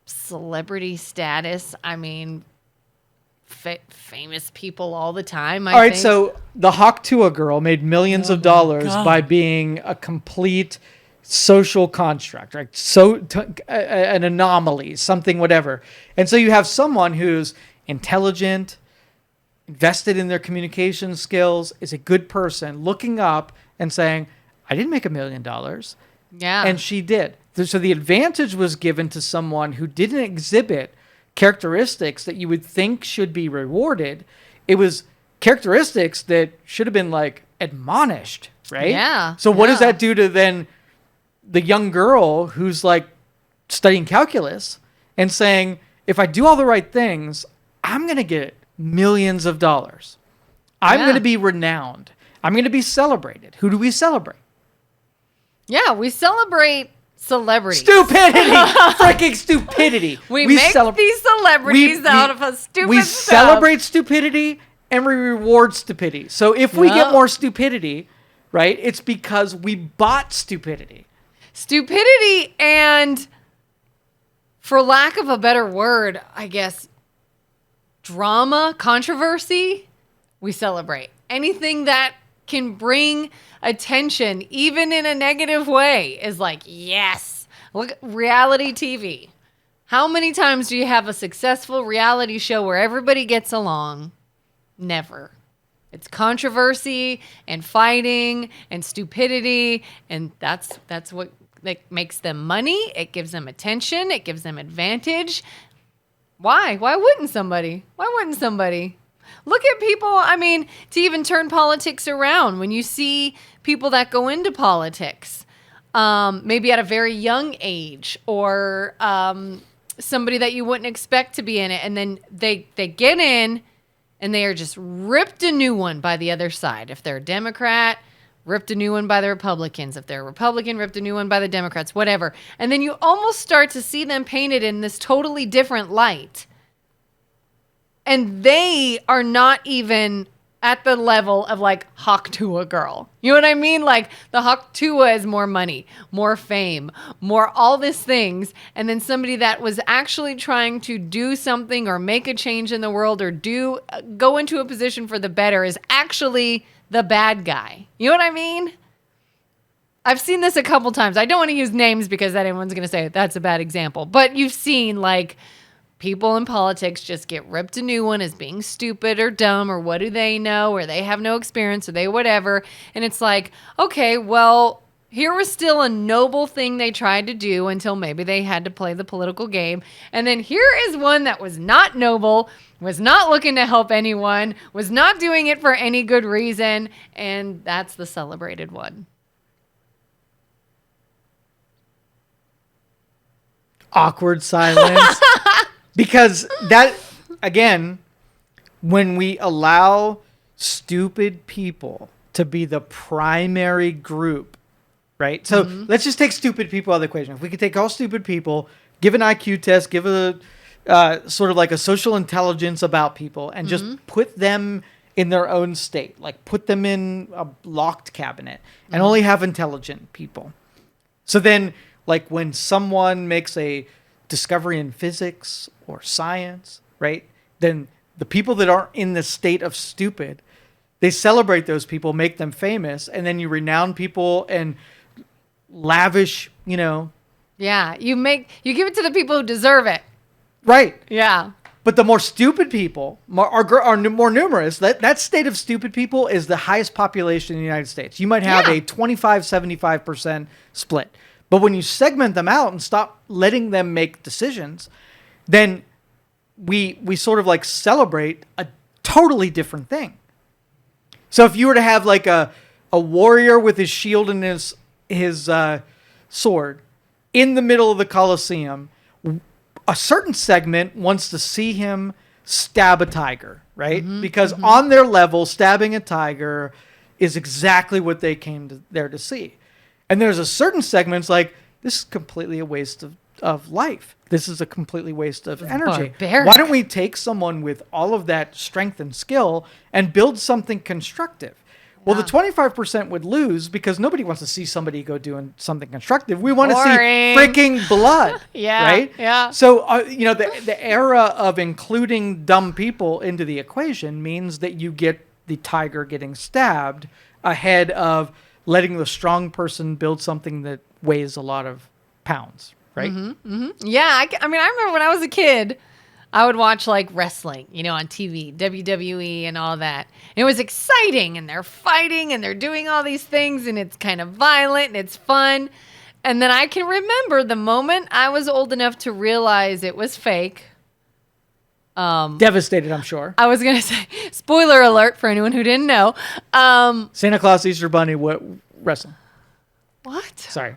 Speaker 2: celebrity status. Famous people all the time.
Speaker 1: All right, so the Hawk-Tuah girl made millions of dollars by being a complete social construct, right? So an anomaly, something, whatever. And so you have someone who's intelligent, invested in their communication skills, is a good person, looking up and saying, I didn't make $1 million.
Speaker 2: Yeah.
Speaker 1: And she did. So the advantage was given to someone who didn't exhibit characteristics that you would think should be rewarded. It was characteristics that should have been admonished, right?
Speaker 2: Yeah.
Speaker 1: So what does that do to then the young girl who's studying calculus and saying, if I do all the right things, I'm going to get millions of dollars. I'm going to be renowned. I'm going to be celebrated. Who do we celebrate?
Speaker 2: Yeah, we celebrate celebrities.
Speaker 1: Stupidity! Freaking stupidity.
Speaker 2: We make these celebrities out of a stupid
Speaker 1: We
Speaker 2: stuff.
Speaker 1: celebrate stupidity and we reward stupidity. So if we get more stupidity, right, it's because we bought stupidity.
Speaker 2: Stupidity and, for lack of a better word, I guess, drama, controversy, we celebrate. Anything that can bring attention, even in a negative way, is yes. Look, reality TV. How many times do you have a successful reality show where everybody gets along? Never. It's controversy and fighting and stupidity, and that's what makes them money. It gives them attention. It gives them advantage. Why? Why wouldn't somebody? Look at people, to even turn politics around. When you see people that go into politics, maybe at a very young age, or somebody that you wouldn't expect to be in it, and then they get in, and they are just ripped a new one by the other side. If they're a Democrat, ripped a new one by the Republicans. If they're a Republican, ripped a new one by the Democrats, whatever. And then you almost start to see them painted in this totally different light. And they are not even at the level of Hawk-Tuah girl. You know what I mean? The Hawk-Tuah is more money, more fame, more all these things. And then somebody that was actually trying to do something or make a change in the world or go into a position for the better is actually the bad guy. You know what I mean? I've seen this a couple times. I don't want to use names because then everyone's going to say that's a bad example. But you've seen people in politics just get ripped a new one as being stupid or dumb or what do they know or they have no experience or they whatever. And it's okay, well, here was still a noble thing they tried to do until maybe they had to play the political game. And then here is one that was not noble, was not looking to help anyone, was not doing it for any good reason. And that's the celebrated one.
Speaker 1: Awkward silence. Because that, again, when we allow stupid people to be the primary group, right? So let's just take stupid people out of the equation. If we could take all stupid people, give an IQ test, give a sort of a social intelligence about people, and just put them in their own state, put them in a locked cabinet and only have intelligent people. So then, when someone makes a discovery in physics or science, right? Then the people that aren't in the state of stupid, they celebrate those people, make them famous, and then you renown people and lavish, you know.
Speaker 2: Yeah, you give it to the people who deserve it.
Speaker 1: Right.
Speaker 2: Yeah.
Speaker 1: But the more stupid people are more numerous. That state of stupid people is the highest population in the United States. You might have a 25-75% split. But when you segment them out and stop letting them make decisions, then we sort of like celebrate a totally different thing. So if you were to have like a warrior with his shield and his sword in the middle of the Colosseum, a certain segment wants to see him stab a tiger, right? Because on their level, stabbing a tiger is exactly what they came there to see. And there's a certain segment's like, this is completely a waste of life. This is a completely waste of energy.
Speaker 2: Barbaric.
Speaker 1: Why don't we take someone with all of that strength and skill and build something constructive? Well, the 25% would lose because nobody wants to see somebody go doing something constructive. We want to see freaking blood. Right?
Speaker 2: Yeah.
Speaker 1: So, the era of including dumb people into the equation means that you get the tiger getting stabbed ahead of letting the strong person build something that weighs a lot of pounds. Right?
Speaker 2: Yeah. I remember when I was a kid, I would watch like wrestling, on TV, WWE and all that. And it was exciting and they're fighting and they're doing all these things and it's kind of violent and it's fun. And then I can remember the moment I was old enough to realize it was fake.
Speaker 1: Devastated, I'm sure.
Speaker 2: I was going to say, spoiler alert for anyone who didn't know.
Speaker 1: Santa Claus, Easter Bunny, wrestling.
Speaker 2: What?
Speaker 1: Sorry.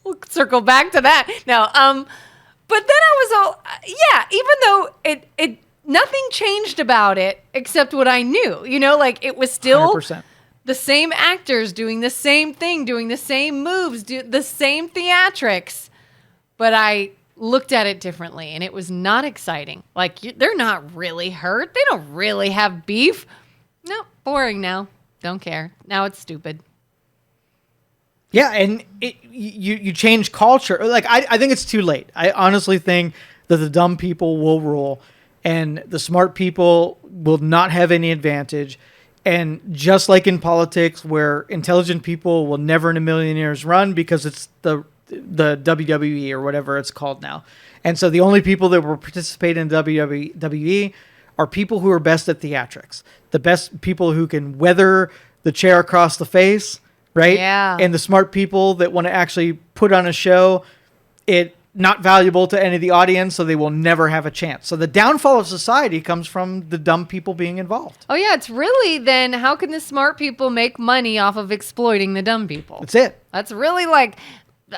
Speaker 2: We'll circle back to that. No, but then I was all, even though it nothing changed about it except what I knew, like it was still
Speaker 1: 100%.
Speaker 2: The same actors doing the same thing, doing the same moves, the same theatrics, but I looked at it differently and it was not exciting. Like they're not really hurt. They don't really have beef. No, boring now. Don't care. Now it's stupid.
Speaker 1: Yeah, and you change culture. Like I think it's too late. I honestly think that the dumb people will rule, and the smart people will not have any advantage. And just like in politics, where intelligent people will never in a million years run because it's the WWE or whatever it's called now, and so the only people that will participate in WWE are people who are best at theatrics, the best people who can weather the chair across the face. Right?
Speaker 2: Yeah.
Speaker 1: And the smart people that want to actually put on a show, it not valuable to any of the audience, so they will never have a chance. So the downfall of society comes from the dumb people being involved.
Speaker 2: Oh, yeah. It's really then how can the smart people make money off of exploiting the dumb people?
Speaker 1: That's it.
Speaker 2: That's really like,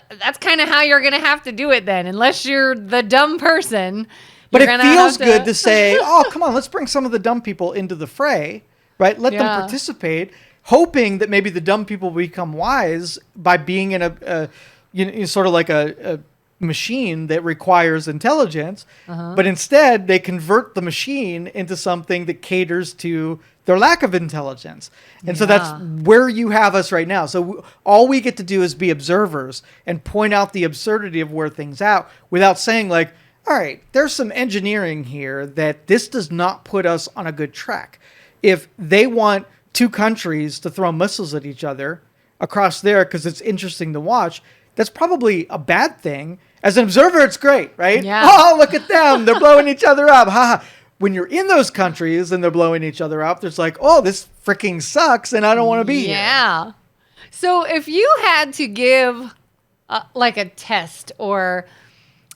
Speaker 2: that's kind of how you're going to have to do it then, unless you're the dumb person.
Speaker 1: But it feels good to say, oh, come on, let's bring some of the dumb people into the fray, right? Let them participate. Hoping that maybe the dumb people become wise by being in a sort of like a machine that requires intelligence, but instead they convert the machine into something that caters to their lack of intelligence. And so that's where you have us right now. So all we get to do is be observers and point out the absurdity of where things out without saying like, all right, there's some engineering here that this does not put us on a good track. If they want two countries to throw missiles at each other across there because it's interesting to watch, that's probably a bad thing. As an observer, it's great, right?
Speaker 2: Yeah.
Speaker 1: Oh, look at them. They're blowing each other up. Ha ha. When you're in those countries and they're blowing each other up, there's like, oh, this freaking sucks and I don't want to be here.
Speaker 2: Yeah. So if you had to give like a test, or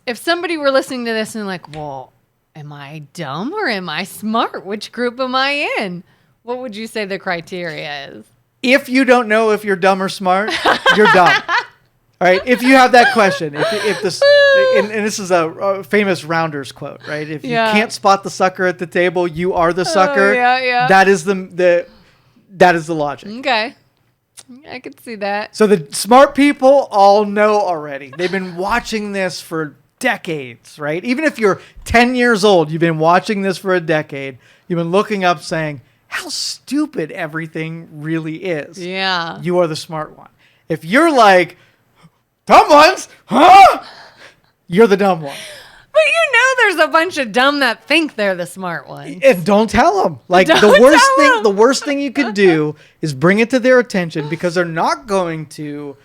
Speaker 2: if somebody were listening to this and like, well, am I dumb or am I smart? Which group am I in? What would you say the criteria is?
Speaker 1: If you don't know if you're dumb or smart, you're dumb. All right. If you have that question, if this, and this is a famous Rounders quote, right? If you can't spot the sucker at the table, you are the sucker. That is that is the logic.
Speaker 2: Okay. I could see that.
Speaker 1: So the smart people all know already. They've been watching this for decades, right? Even if you're 10 years old, you've been watching this for a decade. You've been looking up saying, how stupid everything really is.
Speaker 2: Yeah.
Speaker 1: You are the smart one. If you're like, dumb ones, huh? You're the dumb one.
Speaker 2: But there's a bunch of dumb that think they're the smart ones.
Speaker 1: And don't tell them. Like the worst thing you could do is bring it to their attention because they're not going to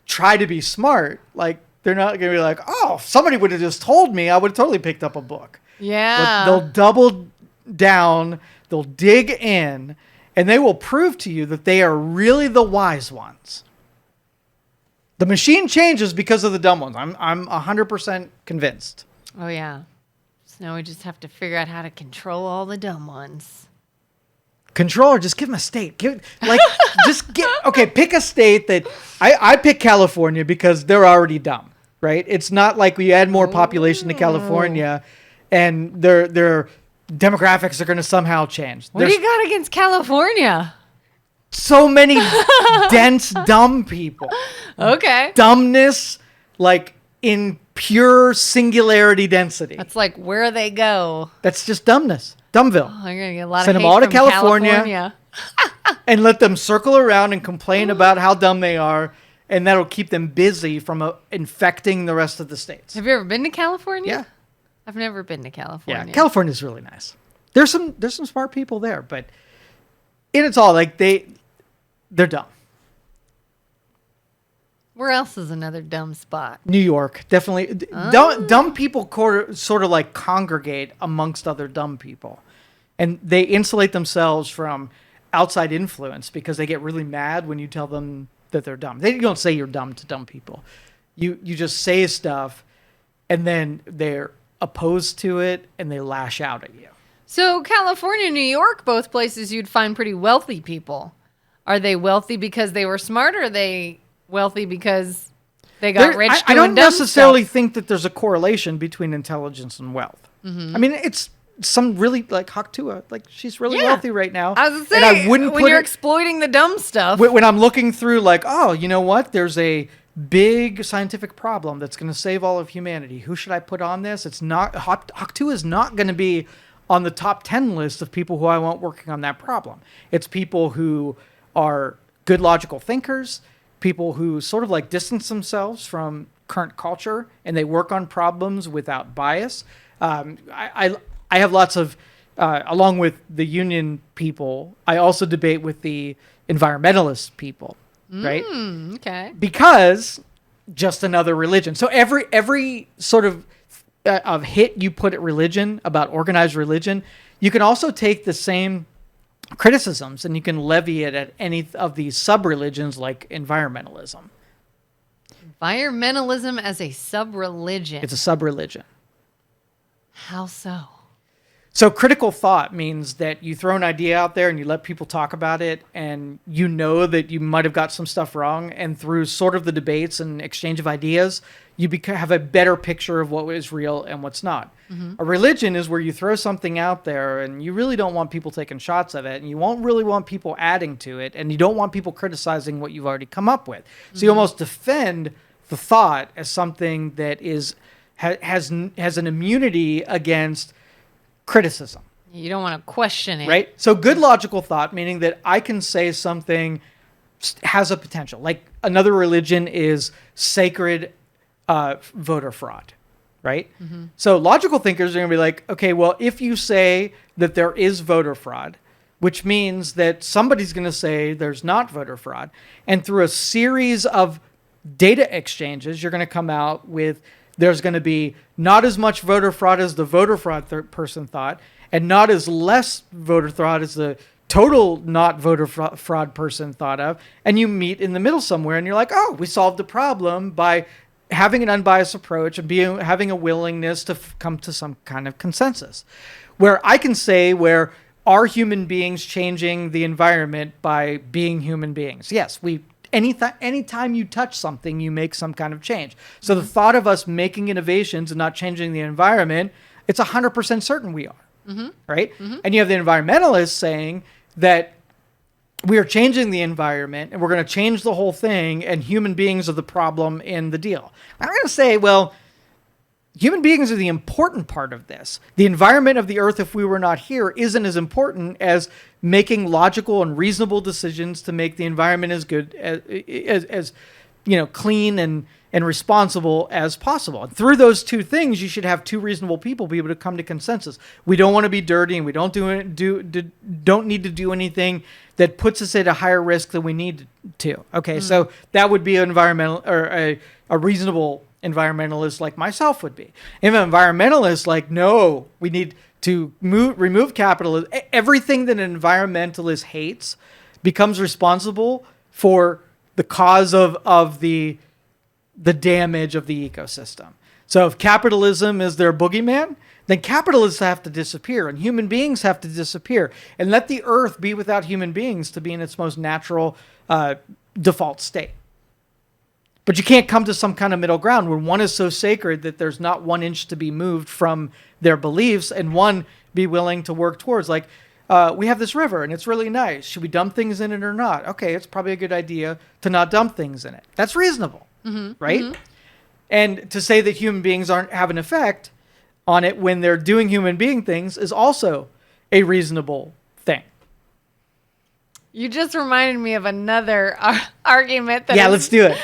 Speaker 1: try to be smart, like they're not going to be like, oh, if somebody would have just told me, I would have totally picked up a book.
Speaker 2: Yeah.
Speaker 1: But they'll double down, they'll dig in, and they will prove to you that they are really the wise ones. The machine changes because of the dumb ones. I'm 100% convinced.
Speaker 2: Oh, yeah. So now we just have to figure out how to control all the dumb ones.
Speaker 1: Control, or just give them a state. Pick a state that I pick California because they're already dumb, right? It's not like we add more population to California and their demographics are going to somehow change.
Speaker 2: What do you got against California?
Speaker 1: So many dense, dumb people.
Speaker 2: Okay.
Speaker 1: Dumbness, like in pure singularity density.
Speaker 2: That's like where they go.
Speaker 1: That's just dumbness. Dumbville.
Speaker 2: Oh, you're going to get a lot
Speaker 1: Send
Speaker 2: of
Speaker 1: them
Speaker 2: hate
Speaker 1: all to
Speaker 2: from
Speaker 1: California. And let them circle around and complain about how dumb they are. And that'll keep them busy from infecting the rest of the states.
Speaker 2: Have you ever been to California?
Speaker 1: Yeah.
Speaker 2: I've never been to California.
Speaker 1: Yeah, California's really nice. There's some smart people there, but it's all like they're dumb.
Speaker 2: Where else is another dumb spot?
Speaker 1: New York, definitely. Dumb people sort of like congregate amongst other dumb people. And they insulate themselves from outside influence because they get really mad when you tell them that they're dumb. They don't say you're dumb to dumb people. You just say stuff and then they're opposed to it and they lash out at you.
Speaker 2: So California, New York, both places you'd find pretty wealthy people. Are they wealthy because they were smart, or are they wealthy because they got rich doing
Speaker 1: I don't
Speaker 2: dumb
Speaker 1: necessarily
Speaker 2: stuff?
Speaker 1: think that there's a correlation between intelligence and wealth. Mm-hmm. I mean, it's some really, like Haktua, like she's really wealthy right now.
Speaker 2: I was
Speaker 1: and
Speaker 2: saying,
Speaker 1: I wouldn't
Speaker 2: when you're exploiting the dumb stuff.
Speaker 1: When I'm looking through like, oh, you know what? There's a big scientific problem that's going to save all of humanity. Who should I put on this? It's not, Haktua is not going to be on the top 10 list of people who I want working on that problem. It's people who are good logical thinkers, people who sort of like distance themselves from current culture and they work on problems without bias. I have lots of, along with the union people, I also debate with the environmentalist people, right?
Speaker 2: Okay.
Speaker 1: Because just another religion. So every sort of hit you put at religion, about organized religion, you can also take the same criticisms and you can levy it at any of these sub-religions like environmentalism.
Speaker 2: Environmentalism as a sub-religion.
Speaker 1: It's a sub-religion.
Speaker 2: How so?
Speaker 1: So critical thought means that you throw an idea out there and you let people talk about it, and you know that you might have got some stuff wrong, and through sort of the debates and exchange of ideas, you have a better picture of what is real and what's not. Mm-hmm. A religion is where you throw something out there and you really don't want people taking shots of it, and you won't really want people adding to it, and you don't want people criticizing what you've already come up with. So you almost defend the thought as something that has an immunity against criticism.
Speaker 2: You don't want to question it.
Speaker 1: Right? So good logical thought, meaning that I can say something has a potential. Like another religion is sacred voter fraud, right? Mm-hmm. So logical thinkers are going to be like, okay, well, if you say that there is voter fraud, which means that somebody's going to say there's not voter fraud, and through a series of data exchanges, you're going to come out with there's going to be not as much voter fraud as the voter fraud person thought, and not as less voter fraud as the total not voter fraud person thought of. And you meet in the middle somewhere, and you're like, oh, we solved the problem by having an unbiased approach and having a willingness to come to some kind of consensus. Where I can say, where are human beings changing the environment by being human beings? Yes, anytime you touch something, you make some kind of change. So the thought of us making innovations and not changing the environment, it's 100% certain we are, right? Mm-hmm. And you have the environmentalists saying that we are changing the environment and we're going to change the whole thing, and human beings are the problem in the deal. I'm going to say, well, human beings are the important part of this. The environment of the earth, if we were not here, isn't as important as making logical and reasonable decisions to make the environment as good as clean and responsible as possible. And through those two things, you should have two reasonable people be able to come to consensus. We don't want to be dirty, and we don't need to do anything that puts us at a higher risk than we need to. Okay, so that would be an environmental or a reasonable environmentalist like myself would be. If an environmentalist like, no, we need to remove capitalism, everything that an environmentalist hates becomes responsible for the cause of the damage of the ecosystem. So if capitalism is their boogeyman, then capitalists have to disappear and human beings have to disappear, and let the earth be without human beings to be in its most natural default state. But you can't come to some kind of middle ground where one is so sacred that there's not 1 inch to be moved from their beliefs, and one be willing to work towards, like, we have this river and it's really nice. Should we dump things in it or not? Okay, it's probably a good idea to not dump things in it. That's reasonable, right? Mm-hmm. And to say that human beings aren't have an effect on it when they're doing human being things is also a reasonable thing.
Speaker 2: You just reminded me of another argument.
Speaker 1: Let's do it.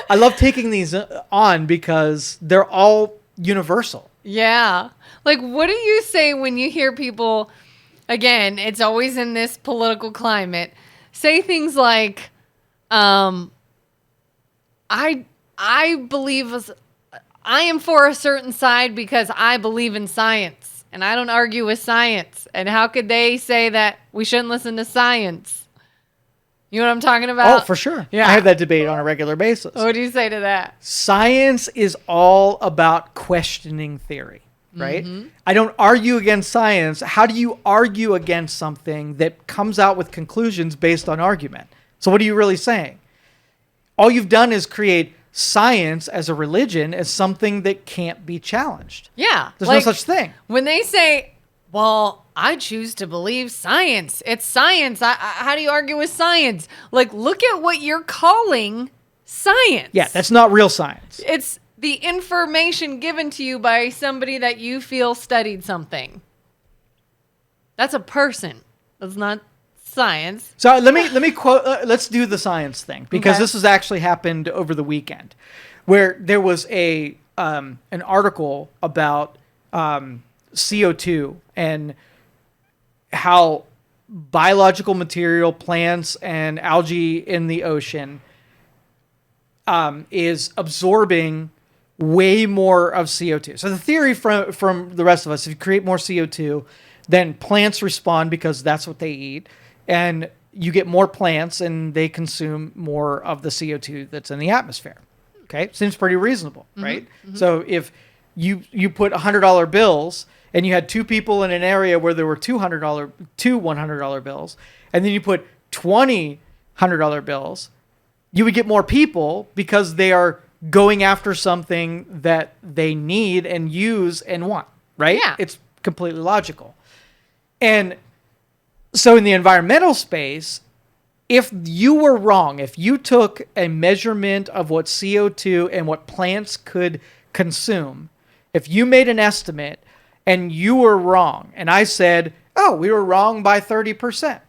Speaker 1: I love taking these on because they're all universal.
Speaker 2: Yeah. Like, what do you say when you hear people, again, it's always in this political climate, say things like, I believe I am for a certain side because I believe in science and I don't argue with science. And how could they say that we shouldn't listen to science? You know what I'm talking about?
Speaker 1: Oh, for sure. Yeah. I have that debate on a regular basis.
Speaker 2: What do you say to that?
Speaker 1: Science is all about questioning theory, right? Mm-hmm. I don't argue against science. How do you argue against something that comes out with conclusions based on argument? So what are you really saying? All you've done is create science as a religion as something that can't be challenged.
Speaker 2: Yeah.
Speaker 1: There's no such thing.
Speaker 2: When they say, well, I choose to believe science. It's science. How do you argue with science? Like, look at what you're calling science.
Speaker 1: Yeah, that's not real science.
Speaker 2: It's the information given to you by somebody that you feel studied something. That's a person. That's not science.
Speaker 1: So let me quote. Let's do the science thing, because this has actually happened over the weekend, where there was an article about CO2 and how biological material, plants and algae in the ocean is absorbing way more of CO2. So the theory from the rest of us, if you create more CO2, then plants respond because that's what they eat, and you get more plants and they consume more of the CO2 that's in the atmosphere. Okay, seems pretty reasonable, right? Mm-hmm. So if you put $100 bills and you had two people in an area where there were two $100 bills, and then you put 20 $100 bills, you would get more people because they are going after something that they need and use and want, right?
Speaker 2: Yeah.
Speaker 1: It's completely logical. And so in the environmental space, if you were wrong, if you took a measurement of what CO2 and what plants could consume, if you made an estimate and you were wrong, and I said, oh, we were wrong by 30%,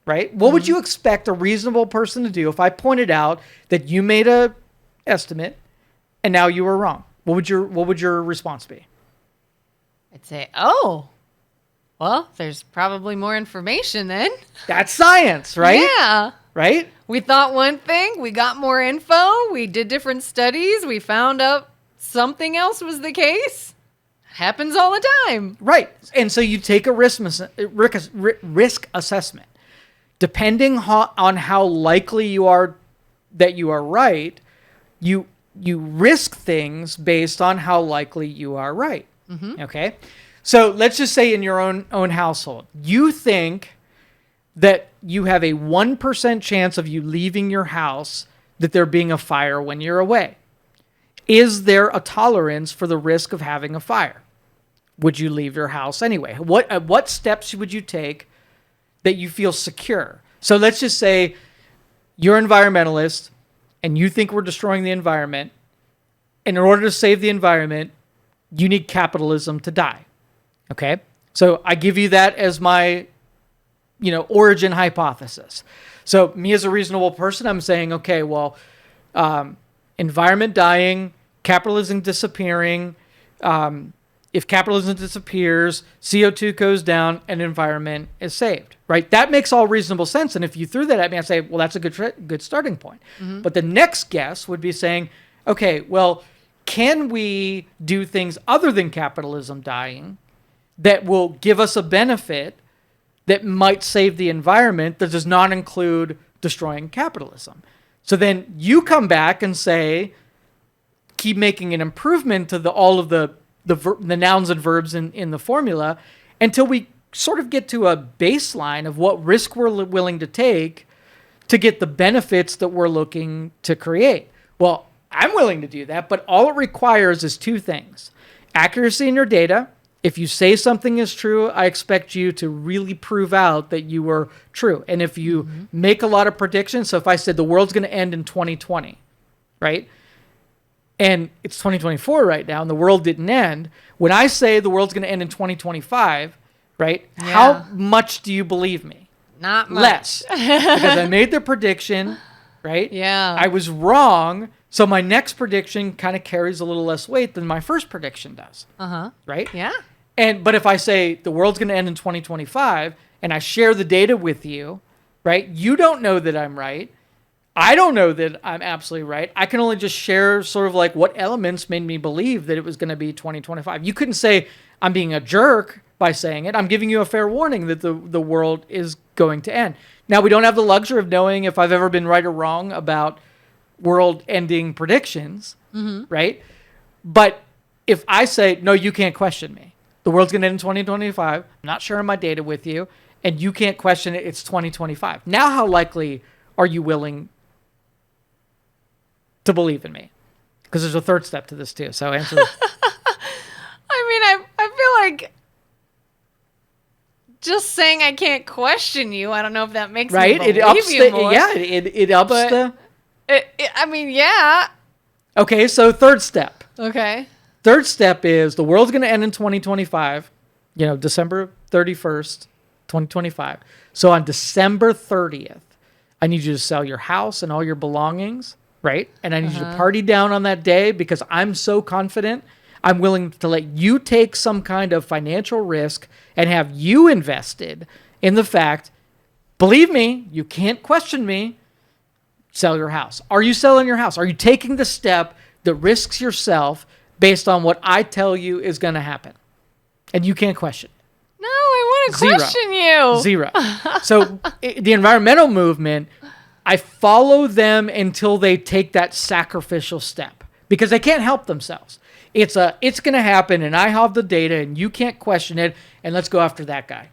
Speaker 1: right? What would you expect a reasonable person to do if I pointed out that you made a estimate and now you were wrong? What would your response be?
Speaker 2: I'd say, oh, well, there's probably more information then.
Speaker 1: That's science, right?
Speaker 2: Yeah.
Speaker 1: Right?
Speaker 2: We thought one thing, we got more info, we did different studies, we found out something else was the case. Happens all the time.
Speaker 1: Right. And so you take a risk assessment. Depending on how likely you are that you are right, you risk things based on how likely you are right. Mm-hmm. Okay? So let's just say in your own household, you think that you have a 1% chance of you leaving your house, that there being a fire when you're away. Is there a tolerance for the risk of having a fire? Would you leave your house anyway? What steps would you take that you feel secure? So let's just say you're an environmentalist and you think we're destroying the environment. And in order to save the environment, you need capitalism to die. Okay? So I give you that as my, origin hypothesis. So me as a reasonable person, I'm saying, okay, well, environment dying, capitalism disappearing. If capitalism disappears, CO2 goes down, and environment is saved, right? That makes all reasonable sense. And if you threw that at me, I'd say, well, that's a good starting point. Mm-hmm. But the next guess would be saying, okay, well, can we do things other than capitalism dying that will give us a benefit that might save the environment that does not include destroying capitalism? So then you come back and say, keep making an improvement to all of the nouns and verbs in the formula until we sort of get to a baseline of what risk we're willing to take to get the benefits that we're looking to create. Well, I'm willing to do that, but all it requires is two things. Accuracy in your data. If you say something is true, I expect you to really prove out that you were true. And if you make a lot of predictions, so if I said the world's going to end in 2020, right? And it's 2024 right now, and the world didn't end. When I say the world's going to end in 2025, right? Yeah. How much do you believe me?
Speaker 2: Not much.
Speaker 1: Less. Because I made the prediction, right?
Speaker 2: Yeah.
Speaker 1: I was wrong, so my next prediction kind of carries a little less weight than my first prediction does.
Speaker 2: Uh-huh.
Speaker 1: Right?
Speaker 2: Yeah.
Speaker 1: But if I say the world's going to end in 2025, and I share the data with you, right? You don't know that I'm right. I don't know that I'm absolutely right. I can only just share sort of like what elements made me believe that it was going to be 2025. You couldn't say I'm being a jerk by saying it. I'm giving you a fair warning that the world is going to end. Now, we don't have the luxury of knowing if I've ever been right or wrong about world-ending predictions, right? But if I say, no, you can't question me. The world's going to end in 2025. I'm not sharing my data with you, and you can't question it. It's 2025. Now, how likely are you willing to believe in me? Because there's a third step to this too. So answer.
Speaker 2: I feel like just saying I can't question you. I don't know if that makes me believe you more.
Speaker 1: Yeah, it ups the.
Speaker 2: Yeah.
Speaker 1: Okay, so third step.
Speaker 2: Okay.
Speaker 1: Third step is the world's going to end in 2025. December 31st, 2025. So on December 30th, I need you to sell your house and all your belongings. Right? And I need you to party down on that day because I'm so confident I'm willing to let you take some kind of financial risk and have you invested in the fact, believe me, you can't question me, sell your house. Are you selling your house? Are you taking the step that risks yourself based on what I tell you is going to happen? And you can't question it.
Speaker 2: No, I want to question you.
Speaker 1: Zero. So the environmental movement, I follow them until they take that sacrificial step because they can't help themselves. It's going to happen, and I have the data, and you can't question it, and let's go after that guy,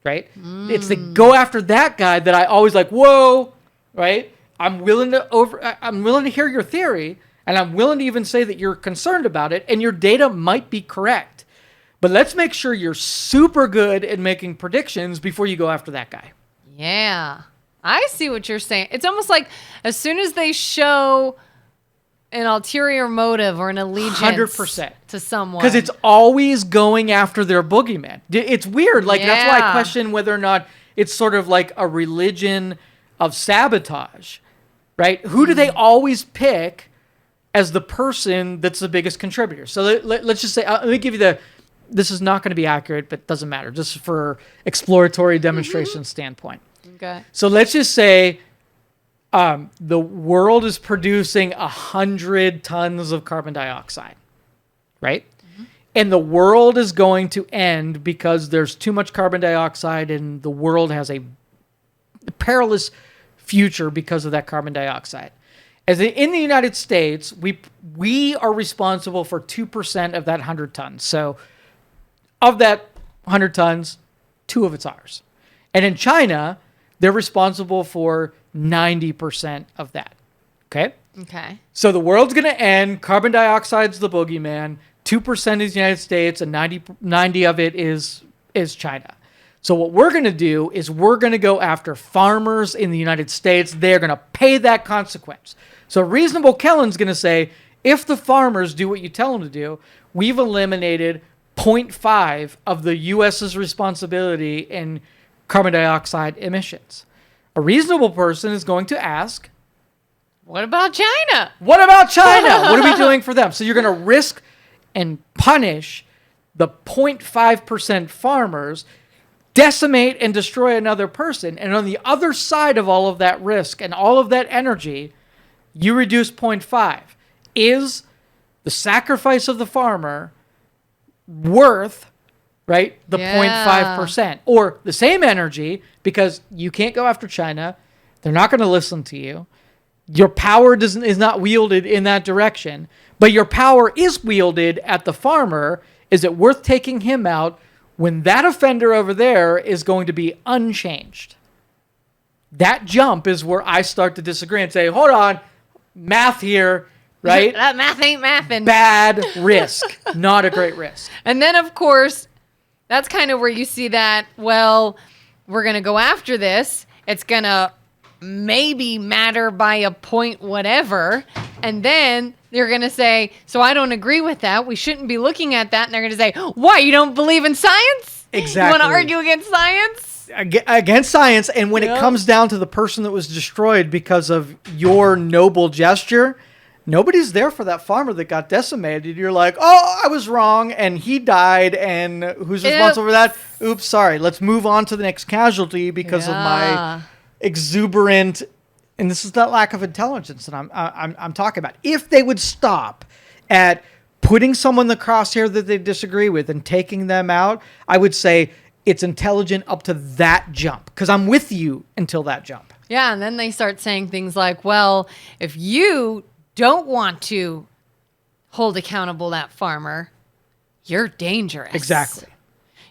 Speaker 1: right? It's the go after that guy that I always like, whoa, right? I'm willing to hear your theory, and I'm willing to even say that you're concerned about it, and your data might be correct. But let's make sure you're super good at making predictions before you go after that guy.
Speaker 2: Yeah. I see what you're saying. It's almost like as soon as they show an ulterior motive or an allegiance
Speaker 1: 100%
Speaker 2: to someone.
Speaker 1: Because it's always going after their boogeyman. It's weird. Like, that's why I question whether or not it's sort of like a religion of sabotage, right? Who do they always pick as the person that's the biggest contributor? So let's just say, let me give you this is not going to be accurate, but it doesn't matter, just for exploratory demonstration standpoint.
Speaker 2: Okay.
Speaker 1: So let's just say the world is producing 100 tons of carbon dioxide, right? Mm-hmm. And the world is going to end because there's too much carbon dioxide and the world has a perilous future because of that carbon dioxide. In the United States, we are responsible for 2% of that 100 tons. So of that 100 tons, 2 of it's ours. And in China, they're responsible for 90% of that. Okay?
Speaker 2: Okay.
Speaker 1: So the world's going to end. Carbon dioxide's the boogeyman. 2% is the United States, and 90 of it is China. So what we're going to do is we're going to go after farmers in the United States. They're going to pay that consequence. So reasonable Kelin's going to say, if the farmers do what you tell them to do, we've eliminated 0.5 of the U.S.'s responsibility in carbon dioxide emissions. A reasonable person is going to ask,
Speaker 2: What about China?
Speaker 1: What about China? What are we doing for them? So you're going to risk and punish the 0.5% farmers, decimate and destroy another person. And on the other side of all of that risk and all of that energy, you reduce 0.5. Is the sacrifice of the farmer worth, right, the 0.5%? Or the same energy, because you can't go after China. They're not going to listen to you. Your power is not wielded in that direction, but your power is wielded at the farmer. Is it worth taking him out when that offender over there is going to be unchanged? That jump is where I start to disagree and say, hold on, math here, right?
Speaker 2: That math ain't mathin'.
Speaker 1: Bad risk, not a great risk.
Speaker 2: And then, of course, that's kind of where you see that, well, we're going to go after this. It's going to maybe matter by a point whatever. And then they're going to say, so I don't agree with that. We shouldn't be looking at that. And they're going to say, why? You don't believe in science?
Speaker 1: Exactly.
Speaker 2: You want to argue against science?
Speaker 1: Against science. And when it comes down to the person that was destroyed because of your noble gesture, nobody's there for that farmer that got decimated. You're like, oh, I was wrong, and he died, and who's responsible for that? Oops, sorry. Let's move on to the next casualty because of my exuberant, and this is that lack of intelligence that I'm talking about. If they would stop at putting someone in the crosshair that they disagree with and taking them out, I would say it's intelligent up to that jump, because I'm with you until that jump.
Speaker 2: Yeah, and then they start saying things like, well, if you don't want to hold accountable that farmer, you're dangerous.
Speaker 1: Exactly.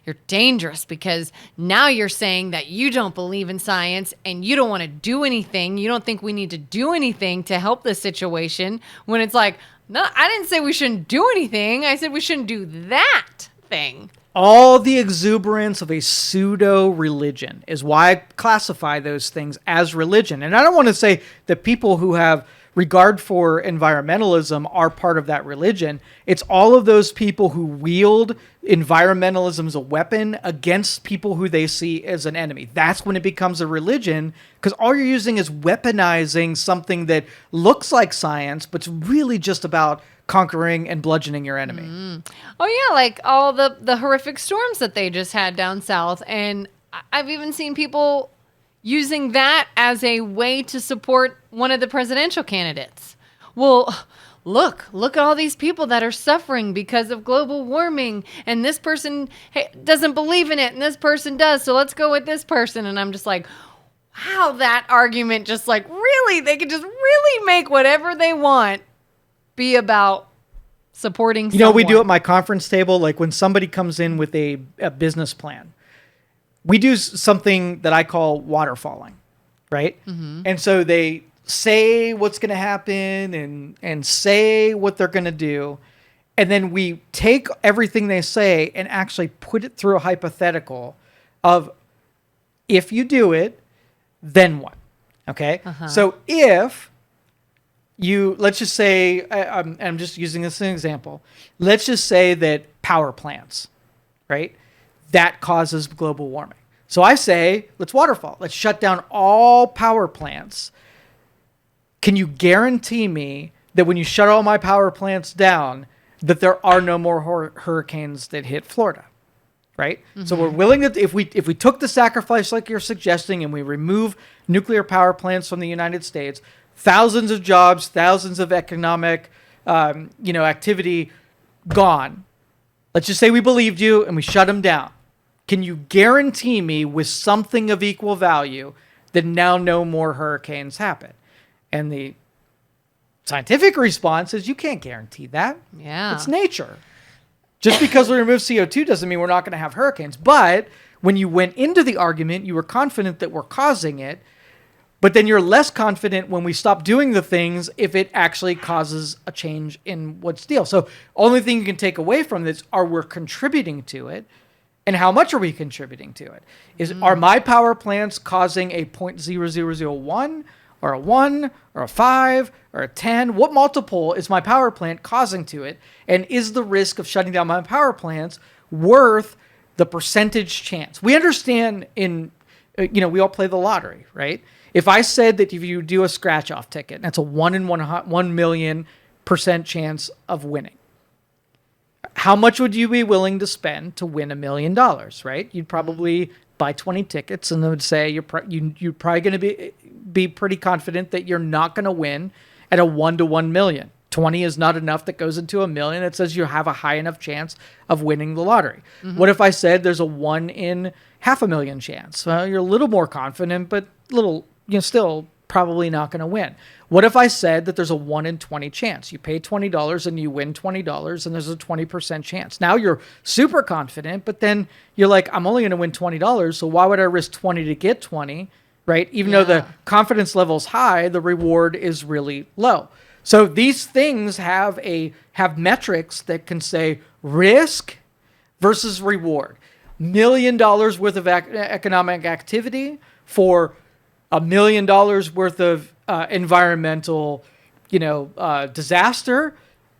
Speaker 2: You're dangerous because now you're saying that you don't believe in science and you don't want to do anything. You don't think we need to do anything to help this situation, when it's like, no, I didn't say we shouldn't do anything. I said we shouldn't do that thing.
Speaker 1: All the exuberance of a pseudo-religion is why I classify those things as religion. And I don't want to say that people who have regard for environmentalism are part of that religion. It's all of those people who wield environmentalism as a weapon against people who they see as an enemy. That's when it becomes a religion, because all you're using is weaponizing something that looks like science, but it's really just about conquering and bludgeoning your enemy.
Speaker 2: Oh, yeah, like all the horrific storms that they just had down south. And I've even seen people using that as a way to support one of the presidential candidates. Well, look at all these people that are suffering because of global warming, and this person doesn't believe in it, and this person does, so let's go with this person. And I'm just like, wow, that argument just like, really, they could just really make whatever they want be about supporting someone.
Speaker 1: You know, we do at my conference table, like when somebody comes in with a business plan, we do something that I call waterfalling, right? Mm-hmm. And so they say what's going to happen and say what they're going to do. And then we take everything they say and actually put it through a hypothetical of, if you do it, then what? Okay? Uh-huh. So if you, let's just say, I'm just using this as an example. Let's just say that power plants, right? That causes global warming. So I say, let's waterfall. Let's shut down all power plants. Can you guarantee me that when you shut all my power plants down, that there are no more hurricanes that hit Florida, right? Mm-hmm. So we're willing to, if we took the sacrifice like you're suggesting and we remove nuclear power plants from the United States, thousands of jobs, thousands of economic, activity gone. Let's just say we believed you and we shut them down. Can you guarantee me with something of equal value that now no more hurricanes happen? And the scientific response is you can't guarantee that.
Speaker 2: Yeah.
Speaker 1: It's nature. Just because we remove CO2 doesn't mean we're not going to have hurricanes. But when you went into the argument, you were confident that we're causing it. But then you're less confident when we stop doing the things if it actually causes a change in what's deal. So only thing you can take away from this are we're contributing to it. And how much are we contributing to it? Are my power plants causing a 0.0001 or a 1 or a 5 or a 10? What multiple is my power plant causing to it? And is the risk of shutting down my power plants worth the percentage chance? We understand in we all play the lottery, right? If I said that if you do a scratch off ticket, that's a 1 in 1,000,000% chance of winning. How much would you be willing to spend to win $1 million, right? You'd probably buy 20 tickets, and they would say you're probably going to be pretty confident that you're not going to win at a 1 to 1 million. 20 is not enough that goes into $1 million. It says you have a high enough chance of winning the lottery. What if I said there's a 1 in 500,000 chance? Well, you're a little more confident, but still probably not going to win. What if I said that there's a 1 in 20 chance? You pay $20 and you win $20, and there's a 20% chance. Now you're super confident, but then you're like, I'm only going to win $20, so why would I risk 20 to get 20, right? Even though the confidence level is high, the reward is really low. So these things have metrics that can say risk versus reward. $1 million worth of economic activity for $1 million worth of environmental, disaster.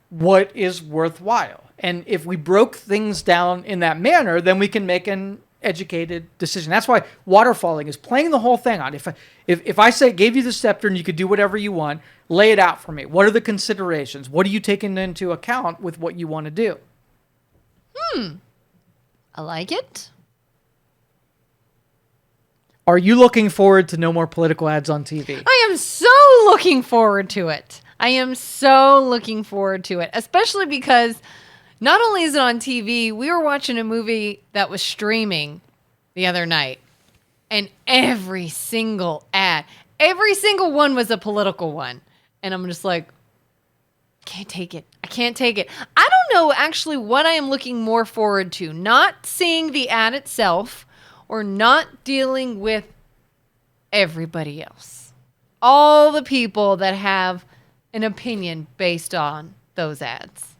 Speaker 1: What is worthwhile? And if we broke things down in that manner, then we can make an educated decision. That's why waterfalling is playing the whole thing on. If I say gave you the scepter and you could do whatever you want, lay it out for me. What are the considerations? What are you taking into account with what you want to do?
Speaker 2: I like it.
Speaker 1: Are you looking forward to no more political ads on TV?
Speaker 2: I am so looking forward to it. Especially because not only is it on TV, we were watching a movie that was streaming the other night, and every single one was a political one. And I'm just like, can't take it. I can't take it. I don't know actually what I am looking more forward to. Not seeing the ad itself or not dealing with everybody else. All the people that have an opinion based on those ads.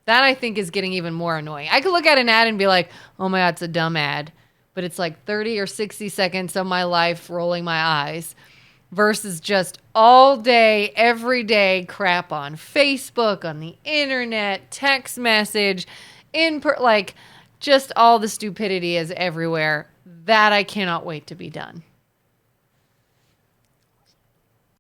Speaker 2: That I think is getting even more annoying. I could look at an ad and be like, oh my God, it's a dumb ad. But it's like 30 or 60 seconds of my life rolling my eyes versus just all day, every day crap on Facebook, on the internet, text message, just all the stupidity is everywhere. That I cannot wait to be done.